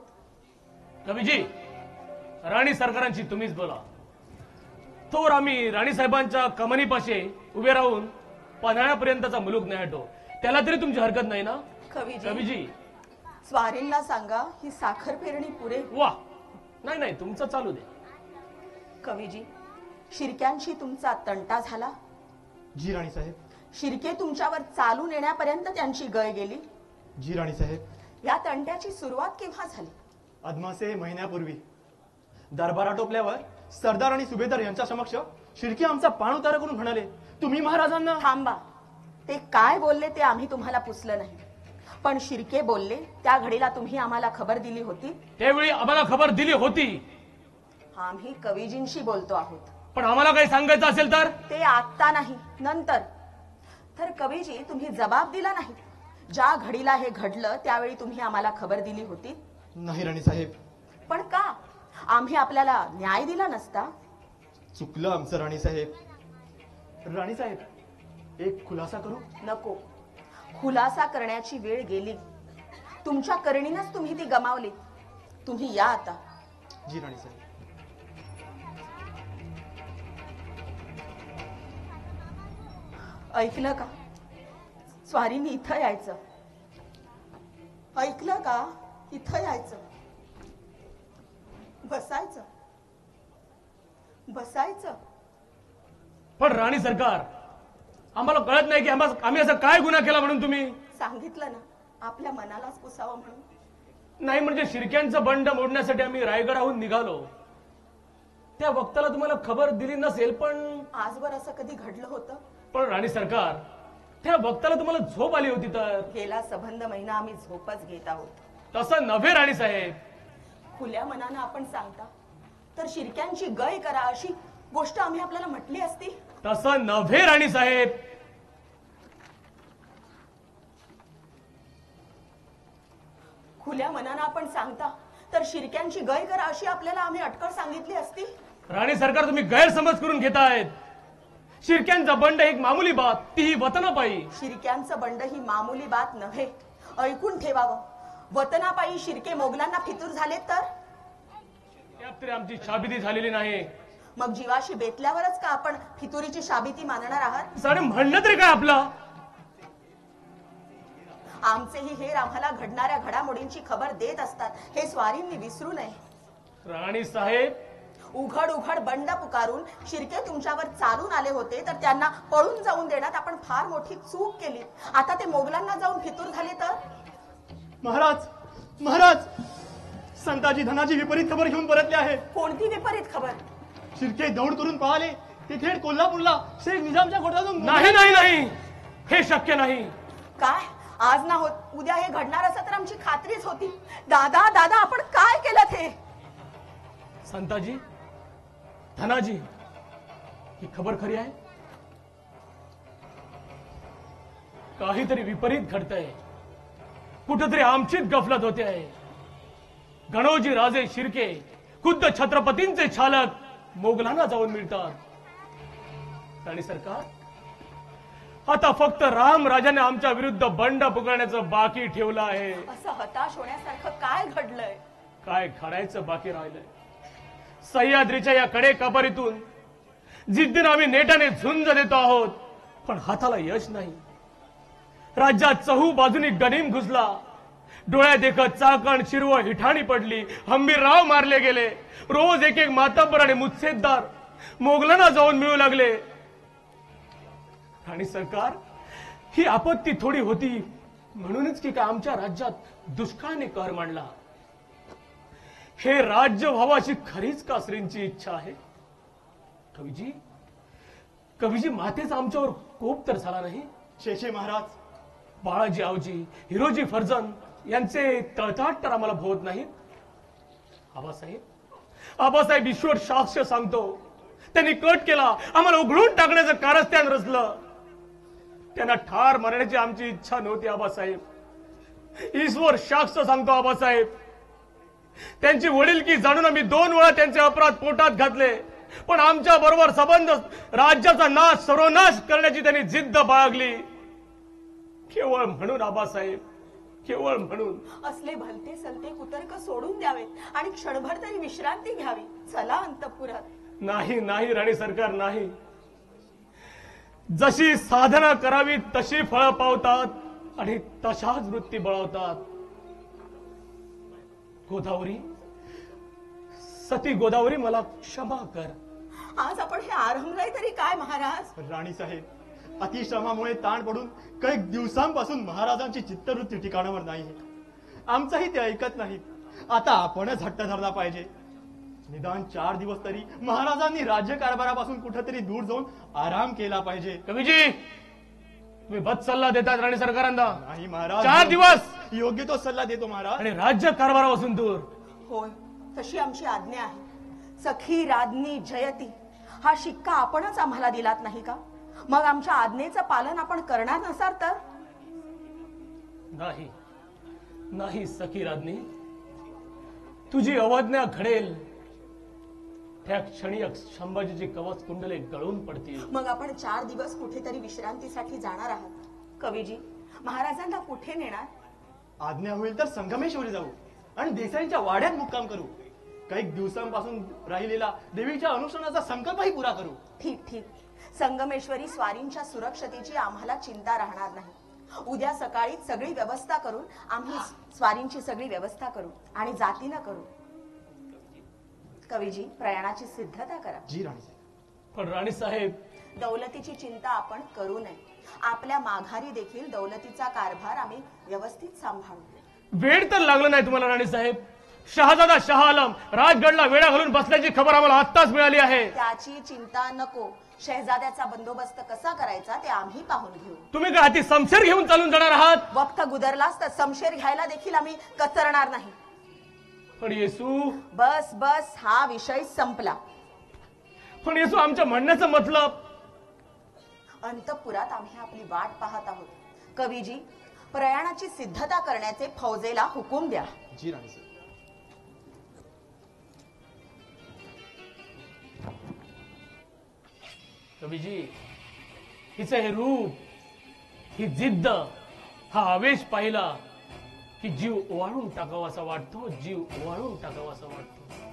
कवीजी, राणी सरकारांची तुम्हीच बोला. तोवर आम्ही राणी साहेबांच्या कमानीपाशी उभे राहून पन्हाळ्यापर्यंतचा मुलूक नाही हटो. त्याला तरी तुमची हरकत नाही ना? कवीजी, स्वारींना सांगा ही साखर पेरणी पुरे. वा, नाही नाही, तुमचं चालू दे. कवीजी, शिर्क्यांशी तुमचा तंटा झाला? जी राणी साहेब. शिर्के तुमच्यावर चालून येण्यापर्यंत त्यांची गय गेली? जी राणी साहेब. या तंट्याची सुरुवात केव्हा झाली? अदमासे महिन्यापूर्वी दरबार आटोपल्यावर सरदार आणि सुभेदार यांच्या समक्ष शिर्के आमचा पाणउतारा करून म्हणाले, तुम्ही महाराजांना. थांबा, ते काय बोलले ते आम्ही तुम्हाला पुसलं नाही, पण शिर्के बोलले त्या घडीला तुम्ही आम्हाला खबर दिली होती? त्यावेळी आम्हाला खबर दिली होती. आम्ही कवीजींशी बोलतो आहोत. पण आम्हाला काही सांगायचं असेल तर? ते आत्ता नाही, नंतर. तर कवीजी, तुम्ही जबाब दिला नाही. ज्या घडीला हे घडलं त्यावेळी तुम्ही आम्हाला खबर दिली होती? नाही राणी साहेब. पण का? आम्ही आपल्याला न्याय दिला नसता? चुकलं आमचं राणी साहेब. राणी साहेब, एक खुलासा करू? नको, खुलासा करण्याची वेळ गेली. तुमच्या करणीनच तुम्ही ती गमावली. तुम्ही या आता. जी राणी साहेब. ऐकलं का? स्वारींनी इथं यायचं. ऐकलं का? इथं यायचं, बसायचं, बसायचं. पण राणी सरकार, आम्हाला कळत नाही की आम्ही असा काय गुन्हा केला म्हणून? तुम्ही सांगितलं ना, आपल्या मनालाच पुसावं म्हणून. नाही म्हणजे शिर्क्यांचं बंड मोडण्यासाठी आम्ही रायगडाहून निघालो. त्या वक्ताला तुम्हाला खबर दिली नसेल, पण आजवर असं कधी घडलं होतं? पण राणी सरकार, त्या वक्ताला तुम्हाला झोप आली होती तर? गेला सबंध महिना आम्ही झोपच घेत आहोत. तसं नव्हे राणी साहेब. खुल्या मनानं आपण सांगता तर शिर्क्यांची गय करा अशी गोष्ट आम्ही आपल्याला म्हटली असती? तसं नव्हे राणी साहेब. खुल्या मनानं आपण सांगता तर शिर्क्यांची गय करा अशी आपल्याला आम्ही अटकळ सांगितली असती? राणी सरकार, तुम्ही गैरसमज करून घेतायत. शिर्क्यांचा बंड एक मामूली बात, तीही वतनापायी. शिर्क्यांचं बंड ही मामूली बात नव्हे, ऐकून ठेवावं. वतनापायी शिर्के मोगलांना फितूर झाले तर? तरी आमची शाबिती झालेली नाही. मग जीवाशी बेतल्यावरच का आपण फितुरीची शाबिती मानणार आहात? साडे म्हणणं तरी काय आपलं? आमचेही हेर आम्हाला घडणाऱ्या घडामोडींची खबर देत असतात, हे स्वारींनी विसरू नये. राणी साहेब, उघड उघड बंड पुकारून शिर्के तुमच्यावर चालून आले होते तर त्यांना पळून जाऊन देण्यात आपण फार मोठी चूक केली. आता ते मोगलांना जाऊन फितूर झाले तर? महाराज, महाराज, संताजी धनाजी विपरीत खबर घेऊन परतले आहे. कोणती विपरीत खबर? शिर्के दौड करून पळाले ते थेट कोल्हापूरला शेख निजामच्या कोटातून नाही नाही नाही, हे शक्य नाही. काय आज ना होत उद्या हे घडणार असं तर आमची खात्रीच होती. दादा दादा आपण काय केलं ते? संताजी, धनाजी, ही खबर खरी आहे? काहीतरी विपरीत घडतंय. कुठेतरी आमचीच गफलत होते आहे. गणोजी राजे शिर्के खुद्द छत्रपतींचे छालक मोगलांना जाऊन मिळतात. आणि सरकार आता फक्त राम राजाने आमच्या विरुद्ध बंड पुकारण्याचं बाकी ठेवलं आहे. असं हताश होण्यासारखं काय घडलंय? काय घडायचं बाकी राहिलंय? सह्याद्रीच्या या कडे कबरीतून जिद्दीनं आम्ही नेटाने झुंज देतो आहोत, पण हाताला यश नाही. राज्यात चहू बाजूनी गनीम घुसला. डोळ्यात देखत चाकण शिरवळ हिठाणी पडली. हंबीरराव मारले गेले. रोज एक एक मातब्बर आणि मुत्सेद्दार मोगलांना जाऊन मिळू लागले. आणि सरकार, ही आपत्ती थोडी होती म्हणूनच की काय आमच्या राज्यात दुष्काळाने कहर मांडला? हे राज्य व्हावाशी खरीच कासरींची इच्छा आहे? कवीजी मातेचा आमच्यावर कोप तर झाला नाही? शेषे महाराज, बाळाजी आवजी, हिरोजी फर्जन यांचे तळताट तर आम्हाला भोवत नाहीत. आबासाहेब ईश्वर साक्ष सांगतो, त्यांनी कट केला. आम्हाला उघडून टाकण्याचं कारस्थान रचलं. त्यांना ठार मारण्याची आमची इच्छा नव्हती आबासाहेब. ईश्वर साक्ष सांगतो आबासाहेब, त्यांची वडीलकी जाणून आम्ही 2 वेळा त्यांचे अपराध पोटात घातले, पण आमच्या बरोबर संबंध राज्याचा नाश सर्वनाश करण्याची त्यांनी जिद्द बाळगली. केवळ म्हणून आबासाहेब, केवळ म्हणून. असले भलते सलते कुतर्क सोडून द्यावेत आणि क्षणभर तरी विश्रांती घ्यावी. चला अंतःपुरात. नाही नाही राणी सरकार, नाही. जशी साधना करावी तशी फळं पावतात आणि तशाच वृत्ती बळवतात. गोदावरी, सती गोदावरी, मला क्षमा कर. आज आपण हे आरंभलंय तरी काय महाराज? राणी साहेब, अतिश्रमामुळे ताण पडून काही दिवसांपासून महाराजांची चित्तवृत्ती ठिकाणावर नाहीये. आमचाही ते ऐकत नाहीत. आता आपणच हट्ट धरला पाहिजे. निदान 4 दिवस तरी महाराजांनी राज्यकारभारापासून कुठेतरी दूर जाऊन आराम केला पाहिजे. कवीजी, तुम्ही बद सल्ला देतात राणी सरकारांना. नाही महाराज, 4 दिवस योग्य तो सल्ला देतो महाराज. आणि राज्य कारभारापासून दूर. होय, तशी आमची आज्ञा आहे. सखी राज्ञी जयती हा शिक्का आपणच आम्हाला दिलात नाही का? मग आमच्या आज्ञेचं पालन आपण करणार नसाल तर? नाही नाही सखी राज्ञी, तुझी अवज्ञा घडेल त्या क्षणी संभाजीची कवच कुंडले गळून पडतील. मग आपण 4 दिवस कुठेतरी विश्रांतीसाठी जाणार आहात. कवीजी, महाराजांना कुठे नेणार? आज्ञा होईल तर संगमेश्वरी जाऊ आणि देसाईंच्या वाड्यात मुक्काम करू. काही दिवसांपासून राहिलेला देवीच्या अनुष्ठानाचा संकल्पही पुरा करू. ठीक ठीक. संगमेश्वरी स्वारींच्या सुरक्षतेची आम्हाला चिंता राहणार नाही. उद्या सकाळी सगळी व्यवस्था करून आम्ही स्वारींची सगळी व्यवस्था करू आणि जातीनं करू. कवीजी, प्रयाणाची सिद्धता करा. जी राणी साहेब. पण राणी साहेब, दौलतीची चिंता आपण करू नये. आपल्या माघारी देखील दौलतीचा कारभार आम्ही व्यवस्थित सांभाळू. वेळ तर लागलं नाही तुम्हाला राणी साहेब. शहाजादा शाह आलम राजगडला वेळा घालून बसल्याची खबर आम्हाला आत्ताच मिळाली आहे. त्याची चिंता नको. शहजाद्याचा बंदोबस्त कसा करायचा ते आम्ही पाहून घेऊ. तुम्ही काय हाती समशेर घेऊन चालून जाणार आहात? वक्त गुदरलास तर समशेर घ्यायला देखील आम्ही कचरणार नाही. पण येसू, बस बस, हा विषय संपला. पण येसू, आमच्या म्हणण्याचं मतलब. अंतःपुरात आम्ही आपली वाट पाहत आहोत. कवीजी, प्रयाणाची सिद्धता करण्याचे फौजेला हुकूम द्या. जी राणी साहेब. कवीजी, हिचं हे रूप, ही जिद्द, हा आवेश पाहिला की जीव ओवाळून टाकावा असा वाटतो. जीव ओवाळून टाकावा असा वाटतो.